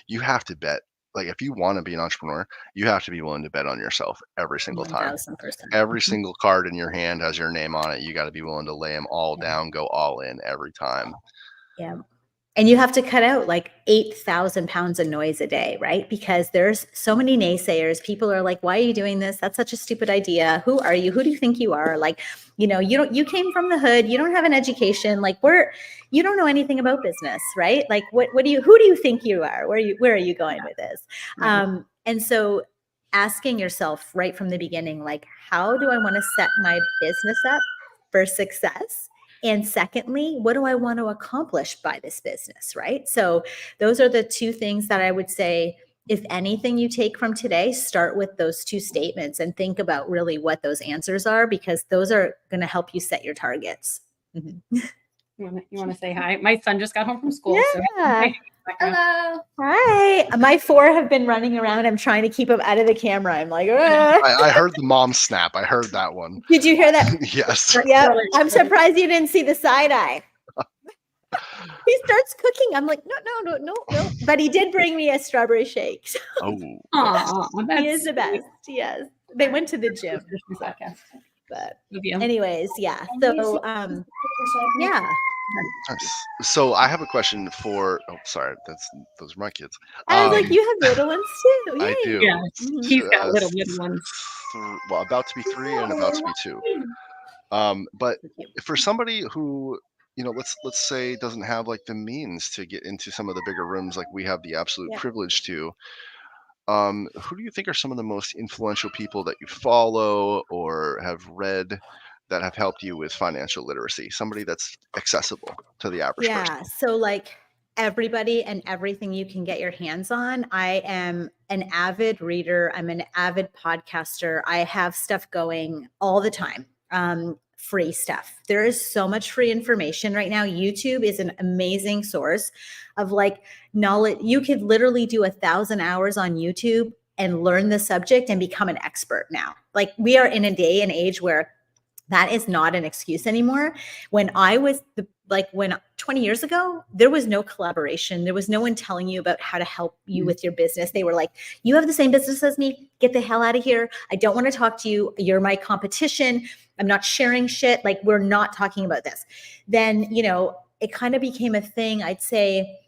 you have to bet. Like if you want to be an entrepreneur, you have to be willing to bet on yourself every single time. 1000%. Every single card in your hand has your name on it. You got to be willing to lay them all down, go all in every time. Yeah. And you have to cut out like 8,000 pounds of noise a day, right? Because there's so many naysayers. People are like, why are you doing this? That's such a stupid idea. Who are you? Who do you think you are? Like, you came from the hood. You don't have an education. Like you don't know anything about business, right? Like who do you think you are? Where are you going with this? Right. And so asking yourself right from the beginning, like, how do I want to set my business up for success? And secondly, what do I want to accomplish by this business, right? So those are the two things that I would say, if anything you take from today, start with those two statements and think about really what those answers are, because those are going to help you set your targets. Mm-hmm. You want to say hi? My son just got home from school. Yeah. So hello. Hi. My 4 have been running around. I'm trying to keep them out of the camera. I'm like, I heard the mom snap. I heard that one. Did you hear that? Yes. Yeah. I'm surprised you didn't see the side eye. He starts cooking. I'm like, no. But he did bring me a strawberry shake. So he is the best. Yes. They went to the gym. But anyways, yeah. So yeah. So I have a question for. Oh, sorry, those are my kids. I was like, you have little ones too. Yay. I do. Yeah, he's got little ones. Well, about to be 3 and about to be 2. But for somebody who, let's say doesn't have like the means to get into some of the bigger rooms like we have the absolute privilege to, who do you think are some of the most influential people that you follow or have read that have helped you with financial literacy? Somebody that's accessible to the average person. Yeah. So like everybody and everything you can get your hands on. I am an avid reader. I'm an avid podcaster. I have stuff going all the time. Free stuff. There is so much free information right now. YouTube is an amazing source of like knowledge. You could literally do 1,000 hours on YouTube and learn the subject and become an expert now. Like we are in a day and age where that is not an excuse anymore. When I was 20 years ago, there was no collaboration. There was no one telling you about how to help you with your business. They were like, you have the same business as me. Get the hell out of here. I don't want to talk to you. You're my competition. I'm not sharing shit. Like we're not talking about this. Then, it kind of became a thing, I'd say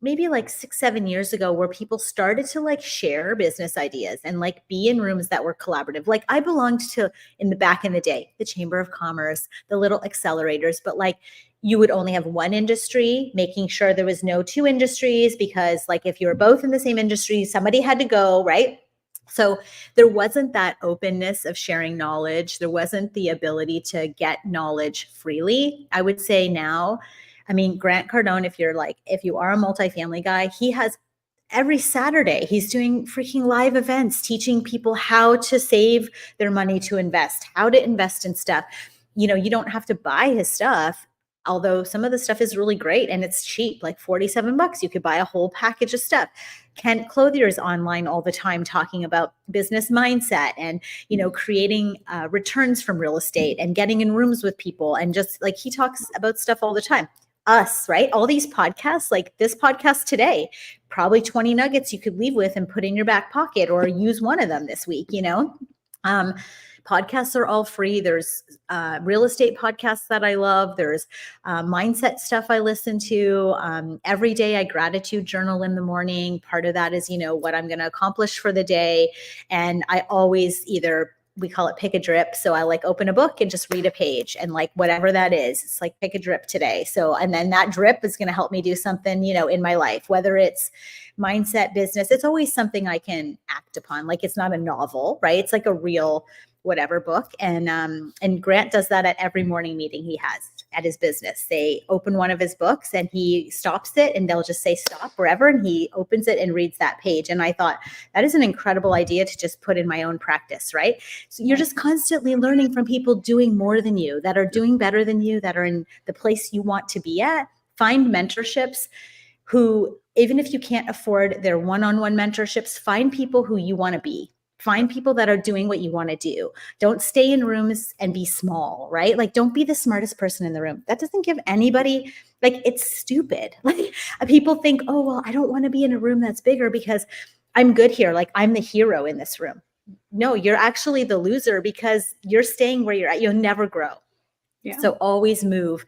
maybe like 6-7 years ago, where people started to like share business ideas and like be in rooms that were collaborative. Like I belonged to, in the day, the Chamber of Commerce, the little accelerators, but like you would only have one industry, making sure there was no 2 industries, because like if you were both in the same industry, somebody had to go, right? So there wasn't that openness of sharing knowledge. There wasn't the ability to get knowledge freely. I would say now, Grant Cardone, if you are a multifamily guy, he has every Saturday, he's doing freaking live events, teaching people how to save their money to invest, how to invest in stuff. You don't have to buy his stuff, although some of the stuff is really great and it's cheap, like $47. You could buy a whole package of stuff. Kent Clothier is online all the time talking about business mindset and, creating returns from real estate and getting in rooms with people. And just like he talks about stuff all the time. Us, right? All these podcasts, like this podcast today, probably 20 nuggets you could leave with and put in your back pocket or use one of them this week, Podcasts are all free. There's real estate podcasts that I love. There's mindset stuff I listen to. Every day I gratitude journal in the morning. Part of that is, what I'm going to accomplish for the day. And I always we call it pick a drip. So I like open a book and just read a page and like whatever that is, it's like pick a drip today. So, and then that drip is going to help me do something, in my life, whether it's mindset, business, it's always something I can act upon. Like it's not a novel, right? It's like a real whatever book. And Grant does that at every morning meeting he has. at his business. They open one of his books and he stops it and they'll just say stop wherever, and he opens it and reads that page. And I thought that is an incredible idea to just put in my own practice, right? So you're just constantly learning from people doing more than you, that are doing better than you, that are in the place you want to be at. Find mentorships who, even if you can't afford their one-on-one mentorships, find people who you want to be. Find people that are doing what you want to do. Don't stay in rooms and be small, right? Like, don't be the smartest person in the room. That doesn't give anybody, like, it's stupid. Like, people think, oh, well, I don't want to be in a room that's bigger because I'm good here. Like, I'm the hero in this room. No, you're actually the loser because you're staying where you're at. You'll never grow. Yeah. So always move.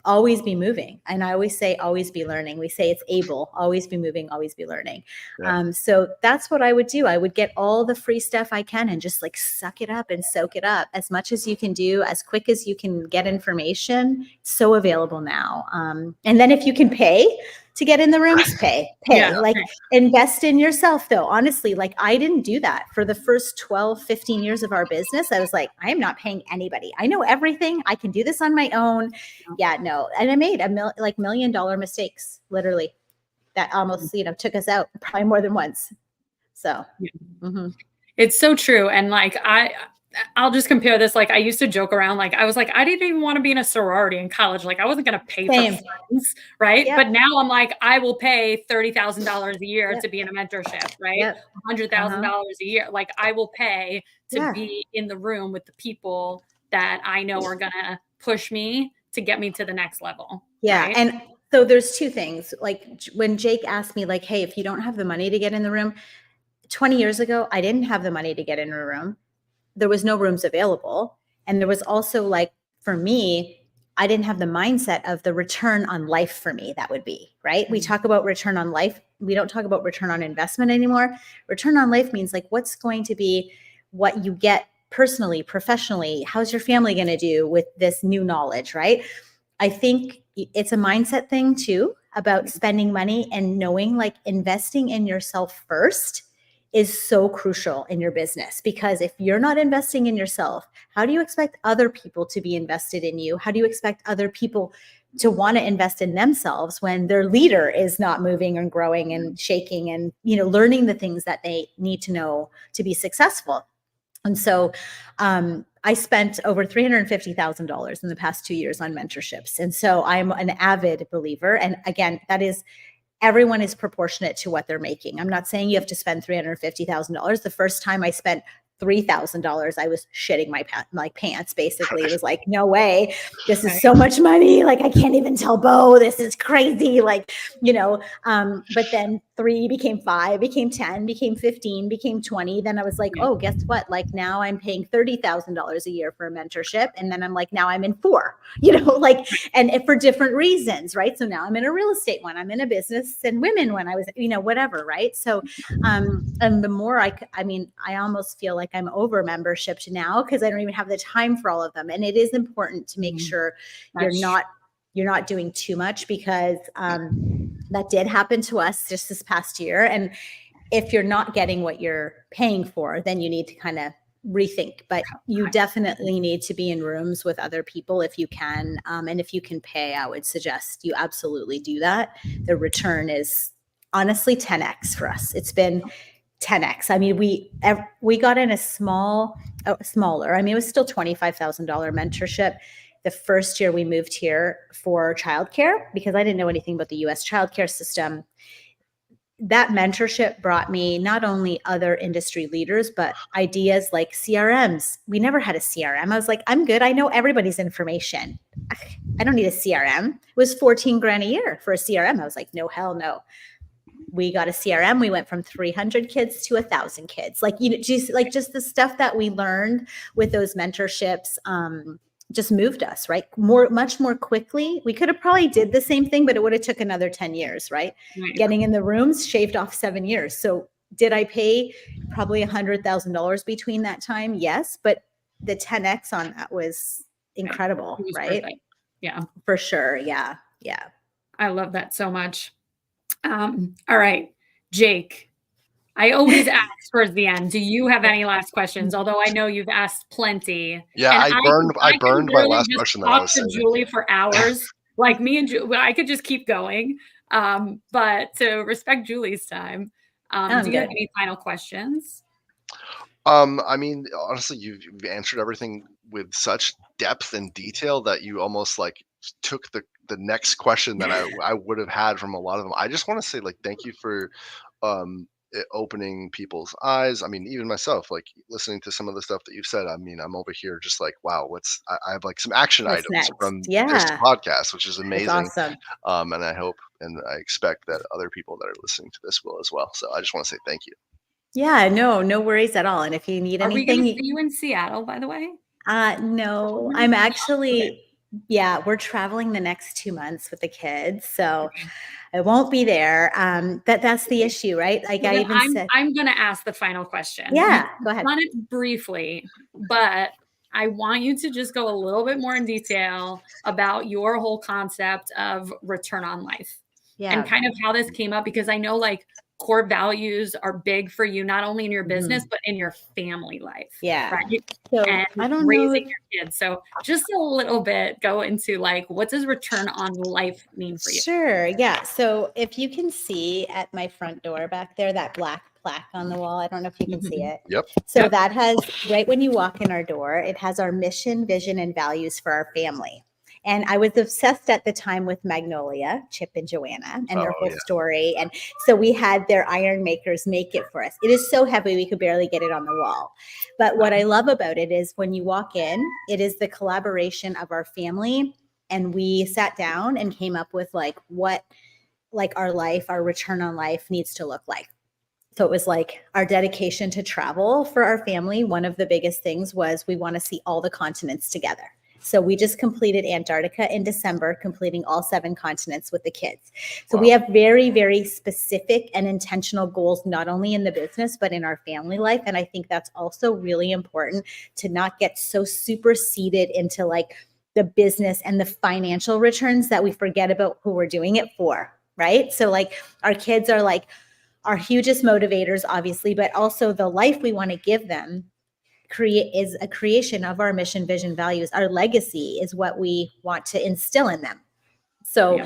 Always be moving. And I always say, always be learning. We say it's able, always be moving, always be learning. Yeah. So that's what I would do. I would get all the free stuff I can and just like suck it up and soak it up as much as you can do, as quick as you can get information. It's so available now. And then if you can pay to get in the rooms, pay, yeah, like invest in yourself though. Honestly, like I didn't do that for the first 12, 15 years of our business. I was like, I am not paying anybody. I know everything. I can do this on my own. Yeah, no. And I made $1 million mistakes, literally, that almost, took us out probably more than once. So It's so true. And like, I'll just compare this. Like I used to joke around. Like I was like, I didn't even want to be in a sorority in college. Like I wasn't going to pay for friends. Right. Yep. But now I'm like, I will pay $30,000 a year to be in a mentorship, right? $100,000 a year. Like I will pay to be in the room with the people that I know are going to push me to get me to the next level. Yeah. Right? And so there's two things. Like when Jake asked me like, hey, if you don't have the money to get in the room, 20 years ago, I didn't have the money to get in a room. There was no rooms available. And there was also like, for me, I didn't have the mindset of the return on life for me, that would be, right? Mm-hmm. We talk about return on life. We don't talk about return on investment anymore. Return on life means like, what's going to be what you get personally, professionally? How's your family going to do with this new knowledge, right? I think it's a mindset thing too, about spending money and knowing like investing in yourself first is so crucial in your business, because if you're not investing in yourself, how do you expect other people to be invested in you? How do you expect other people to want to invest in themselves when their leader is not moving and growing and shaking and, learning the things that they need to know to be successful? And so I spent over $350,000 in the past 2 years on mentorships. And so I'm an avid believer. And again, everyone is proportionate to what they're making. I'm not saying you have to spend $350,000. The first time I spent $3,000, I was shitting my pants. Basically, it was like, no way, this is so much money. Like, I can't even tell Bo, this is crazy. Like, but then 3 became 5, became 10, became 15, became 20. Then I was like, oh, guess what? Like now I'm paying $30,000 a year for a mentorship. And then I'm like, now I'm in 4, and for different reasons, right? So now I'm in a real estate one, I'm in a business and women when I was, whatever, right? So, and the more I almost feel like I'm over membershiped now because I don't even have the time for all of them. And it is important to make sure you're not doing too much, because that did happen to us just this past year. And if you're not getting what you're paying for, then you need to kind of rethink. But you definitely need to be in rooms with other people if you can. And if you can pay, I would suggest you absolutely do that. The return is honestly 10x for us. It's been 10x. I mean, we got in a smaller, it was still $25,000 mentorship. The first year we moved here for childcare, because I didn't know anything about the US childcare system. That mentorship brought me not only other industry leaders, but ideas like CRMs. We never had a CRM. I was like, I'm good. I know everybody's information. I don't need a CRM. It was $14,000 a year for a CRM. I was like, no, hell no. We got a CRM. We went from 300 kids to 1,000 kids. Just the stuff that we learned with those mentorships just moved us, right? Much more quickly. We could have probably did the same thing, but it would have took another 10 years, right? Getting in the rooms shaved off 7 years. So did I pay probably $100,000 between that time? Yes. But the 10x on that was incredible, right? Perfect. Yeah, for sure. Yeah. I love that so much. All right, Jake, I always ask towards the end, do you have any last questions? Although I know you've asked plenty. Yeah, And I could burned my literally last just question that I talk was to saying. Julie for hours. Like me and Julie, I could just keep going. But to respect Julie's time, do you have any final questions? I mean, honestly, you've answered everything with such depth and detail that you almost like took the next question that I would have had from a lot of them. I just want to say like thank you for opening people's eyes. I mean, even myself, like listening to some of the stuff that you've said. I mean, I'm over here just like, wow, I have like some action What's items next? from Yeah. this podcast, which is That's amazing. awesome. And I hope and I expect that other people that are listening to this will as well. So I just want to say thank you. Yeah, no worries at all. And if you need Are we going to anything, see you in Seattle, by the way? no, I'm actually, yeah, we're traveling the next 2 months with the kids, so I won't be there. That's the issue, right? Like I even said, I'm going to ask the final question. yeah, go ahead. You've done it briefly, but I want you to just go a little bit more in detail about your whole concept of return on life and kind of how this came up, because I know like core values are big for you, not only in your business, but in your family life. Yeah. Right. So and I don't know. raising your kids. So just a little bit go into like, what does return on life mean for you? Sure. Yeah. So if you can see at my front door back there, that black plaque on the wall, I don't know if you can see it. Yep. So that has, right when you walk in our door, it has our mission, vision, and values for our family. And I was obsessed at the time with Magnolia, Chip and Joanna, and their whole story. And so we had their iron makers make it for us. It is so heavy, we could barely get it on the wall. But what I love about it is when you walk in, it is the collaboration of our family. And we sat down and came up with like what like our life, our return on life needs to look like. So it was like our dedication to travel for our family. One of the biggest things was we want to see all the continents together. So we just completed Antarctica in December, completing all 7 continents with the kids. So we have very, very specific and intentional goals, not only in the business, but in our family life. And I think that's also really important to not get so superseded into like the business and the financial returns that we forget about who we're doing it for, right? So like our kids are like our hugest motivators, obviously, but also the life we want to give them is a creation of our mission, vision, values. Our legacy is what we want to instill in them. So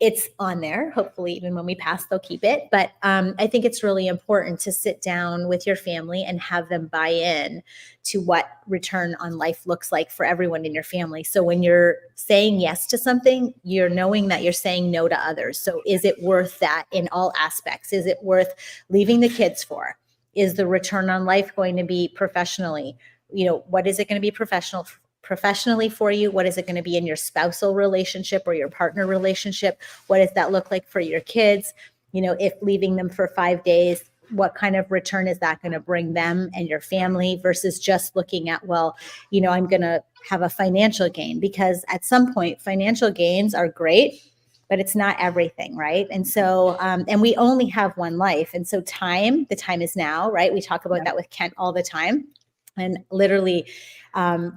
it's on there. Hopefully, even when we pass, they'll keep it. But I think it's really important to sit down with your family and have them buy in to what return on life looks like for everyone in your family. So when you're saying yes to something, you're knowing that you're saying no to others. So is it worth that in all aspects? Is it worth leaving the kids for? Is the return on life going to be professionally? You know, what is it going to be professionally for you? What is it going to be in your spousal relationship or your partner relationship? What does that look like for your kids? You know, if leaving them for 5 days, what kind of return is that going to bring them and your family versus just looking at, well, you know, I'm going to have a financial gain, because at some point financial gains are great, but it's not everything, right? And so, and we only have one life. And so the time is now, right? We talk about that with Kent all the time. And literally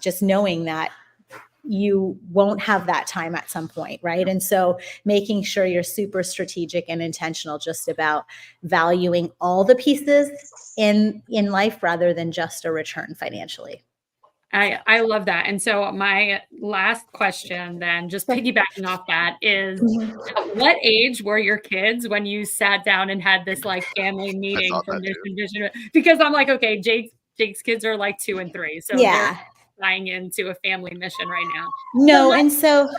just knowing that you won't have that time at some point, right? And so making sure you're super strategic and intentional just about valuing all the pieces in life rather than just a return financially. I love that. And so my last question then, just piggybacking off that, is at what age were your kids when you sat down and had this like family meeting for mission vision? Because I'm like, okay, Jake's kids are like 2 and 3. So they're buying into a family mission right now. No, and so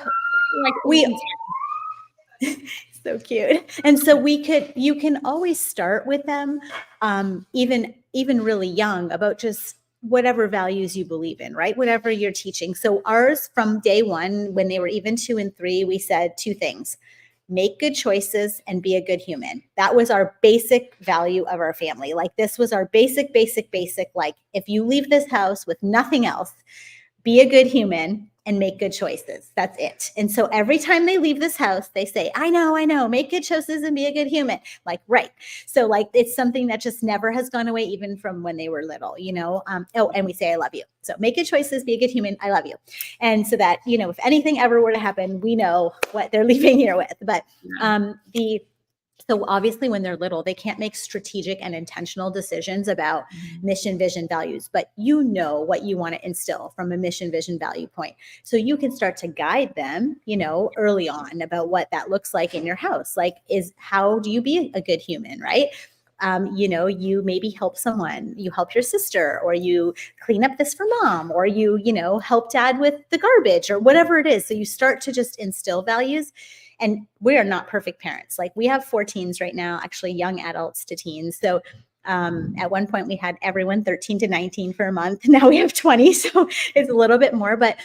like so cute. And so you can always start with them, even really young, about just whatever values you believe in, right? Whatever you're teaching. So ours from day one, when they were even 2 and 3, we said 2 things: make good choices and be a good human. That was our basic value of our family. Like this was our basic, like if you leave this house with nothing else, be a good human and make good choices. That's it. And so every time they leave this house, they say, I know, make good choices and be a good human. Like, right. So like, it's something that just never has gone away, even from when they were little, you know? And we say, I love you. So make good choices, be a good human. I love you. And so that, you know, if anything ever were to happen, we know what they're leaving here with. But So obviously when they're little, they can't make strategic and intentional decisions about mission, vision, values, but you know what you want to instill from a mission, vision, value point. So you can start to guide them, you know, early on about what that looks like in your house. Like, how do you be a good human, right? You know, you maybe help someone, you help your sister, or you clean up this for mom, or you know, help dad with the garbage, or whatever it is. So you start to just instill values. And we are not perfect parents. Like, we have 4 teens right now, actually young adults to teens. So at one point we had everyone 13 to 19 for a month. Now we have 20. So it's a little bit more, but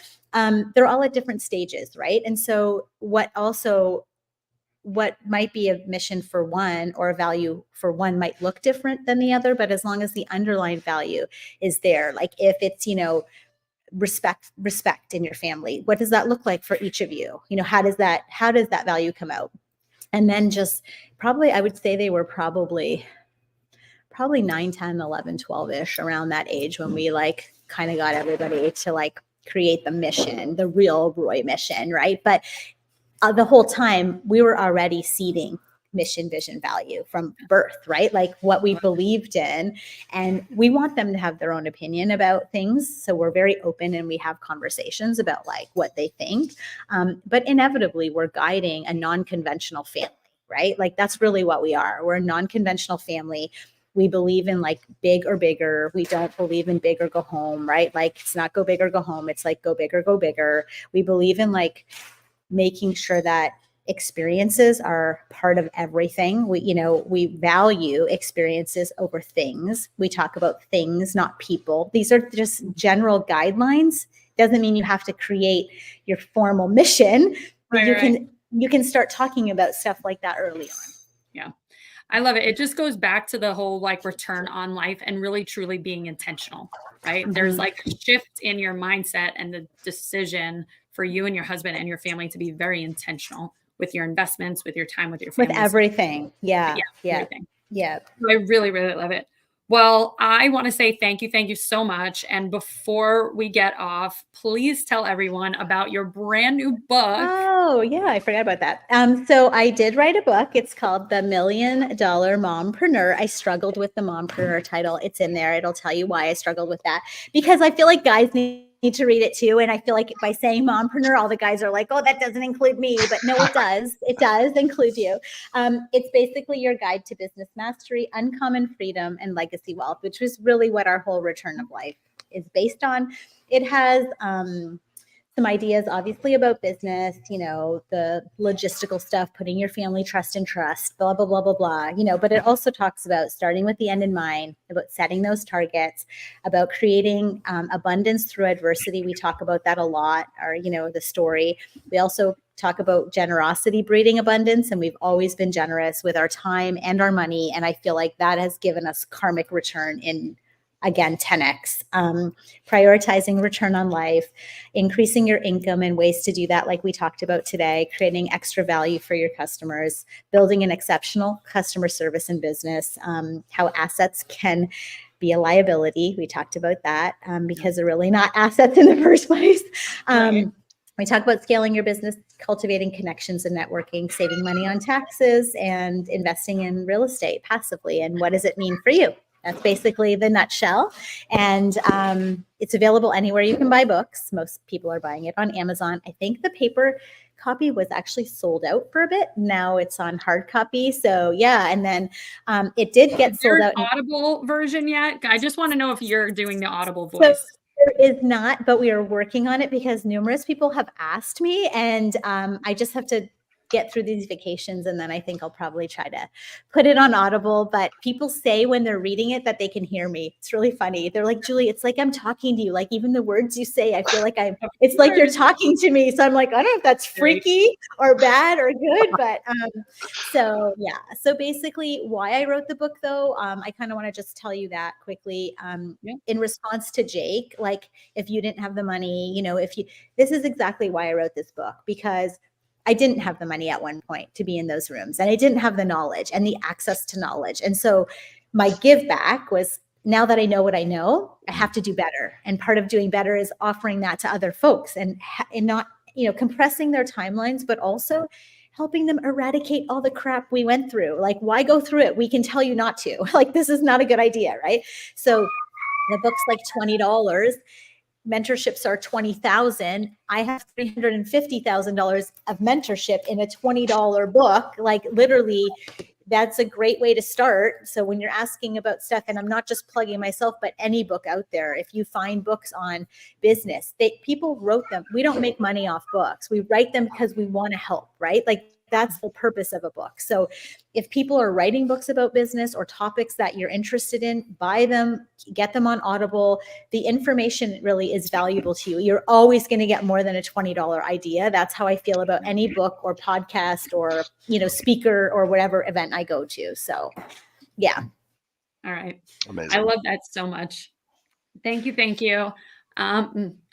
they're all at different stages, right? And so what might be a mission for one or a value for one might look different than the other, but as long as the underlying value is there, like if it's, you know, respect in your family, what does that look like for each of you? You know, how does that value come out? And then just probably, I would say they were probably 9, 10, 11, 12-ish, around that age, when we like kind of got everybody to like create the mission, the real Roy mission, right? But the whole time we were already seeding mission, vision, value from birth, right? Like what we believed in, and we want them to have their own opinion about things. So we're very open and we have conversations about like what they think. But inevitably we're guiding a non-conventional family, right? Like that's really what we are. We're a non-conventional family. We believe in like big or bigger. We don't believe in big or go home, right? Like it's not go big or go home. It's like go big or go bigger. We believe in like making sure that experiences are part of everything. We value experiences over things. We talk about things, not people. These are just general guidelines. Doesn't mean you have to create your formal mission, but you can start talking about stuff like that early on. Yeah. I love it. It just goes back to the whole like return on life and really truly being intentional, right? Mm-hmm. There's like a shift in your mindset and the decision for you and your husband and your family to be very intentional with your investments, with your time, with your family. With everything. Yeah. Everything. Yeah. I really, really love it. Well, I want to say thank you so much. And before we get off, please tell everyone about your brand new book. Oh, yeah, I forgot about that. So I did write a book. It's called The $1 Million Mompreneur. I struggled with the mompreneur title. It's in there. It'll tell you why I struggled with that, because I feel like guys need to read it too. And I feel like by saying mompreneur, all the guys are like, oh, that doesn't include me. But no, it does. It does include you. It's basically your guide to business mastery, uncommon freedom, and legacy wealth, which is really what our whole return of life is based on. It has some ideas, obviously, about business, the logistical stuff, putting your family trust in trust, blah, blah, blah, blah, blah, but it also talks about starting with the end in mind, about setting those targets, about creating abundance through adversity. We talk about that a lot, or, the story. We also talk about generosity breeding abundance, and we've always been generous with our time and our money. And I feel like that has given us karmic return in, again, 10x, prioritizing return on life, increasing your income and ways to do that, like we talked about today, creating extra value for your customers, building an exceptional customer service and business, how assets can be a liability. We talked about that because they're really not assets in the first place. We talk about scaling your business, cultivating connections and networking, saving money on taxes, and investing in real estate passively. And what does it mean for you? That's basically the nutshell. And it's available anywhere you can buy books. Most people are buying it on Amazon. I think the paper copy was actually sold out for a bit. Now it's on hard copy. So yeah. And then it did get sold out. Audible version yet? I just want to know if you're doing the Audible voice. So there is not, but we are working on it because numerous people have asked me, and I just have to get through these vacations, and then I think I'll probably try to put it on Audible. But people say when they're reading it that they can hear me. It's really funny. They're like, Julie, it's like I'm talking to you. Like even the words you say, I feel like it's like you're talking to me. So I'm like, I don't know if that's freaky or bad or good, but so yeah. So basically why I wrote the book though, I kind of want to just tell you that quickly. In response to Jake, like if you didn't have the money, this is exactly why I wrote this book, because I didn't have the money at one point to be in those rooms, and I didn't have the knowledge and the access to knowledge. And so my give back was, now that I know what I know, I have to do better. And part of doing better is offering that to other folks and not, compressing their timelines, but also helping them eradicate all the crap we went through. Like, why go through it? We can tell you not to. Like, this is not a good idea, right? So the book's like $20. Mentorships are $20,000. I have $350,000 of mentorship in a $20 book. Like, literally, that's a great way to start. So when you're asking about stuff, and I'm not just plugging myself, but any book out there, if you find books on business, people wrote them. We don't make money off books. We write them because we want to help, right? Like, that's the purpose of a book. So if people are writing books about business or topics that you're interested in, buy them, get them on Audible. The information really is valuable to you. You're always going to get more than a $20 idea. That's how I feel about any book or podcast or, speaker or whatever event I go to. So, yeah. All right. Amazing. I love that so much. Thank you. Thank you.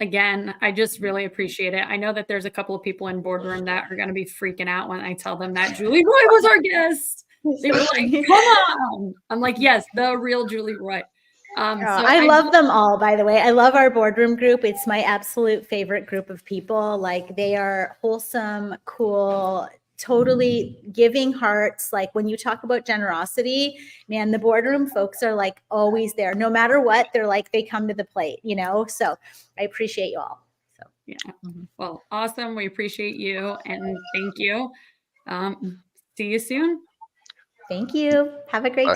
Again, I just really appreciate it. I know that there's a couple of people in boardroom that are going to be freaking out when I tell them that Julie Roy was our guest. They were like, come on. I'm like, yes, the real Julie Roy. I love them all, by the way. I love our boardroom group. It's my absolute favorite group of people. Like, they are wholesome, cool, totally giving hearts. Like, when you talk about generosity, man, the boardroom folks are like always there. No matter what, they're like, they come to the plate, So I appreciate you all. So yeah. Well, awesome. We appreciate you and thank you. See you soon. Thank you. Have a great day.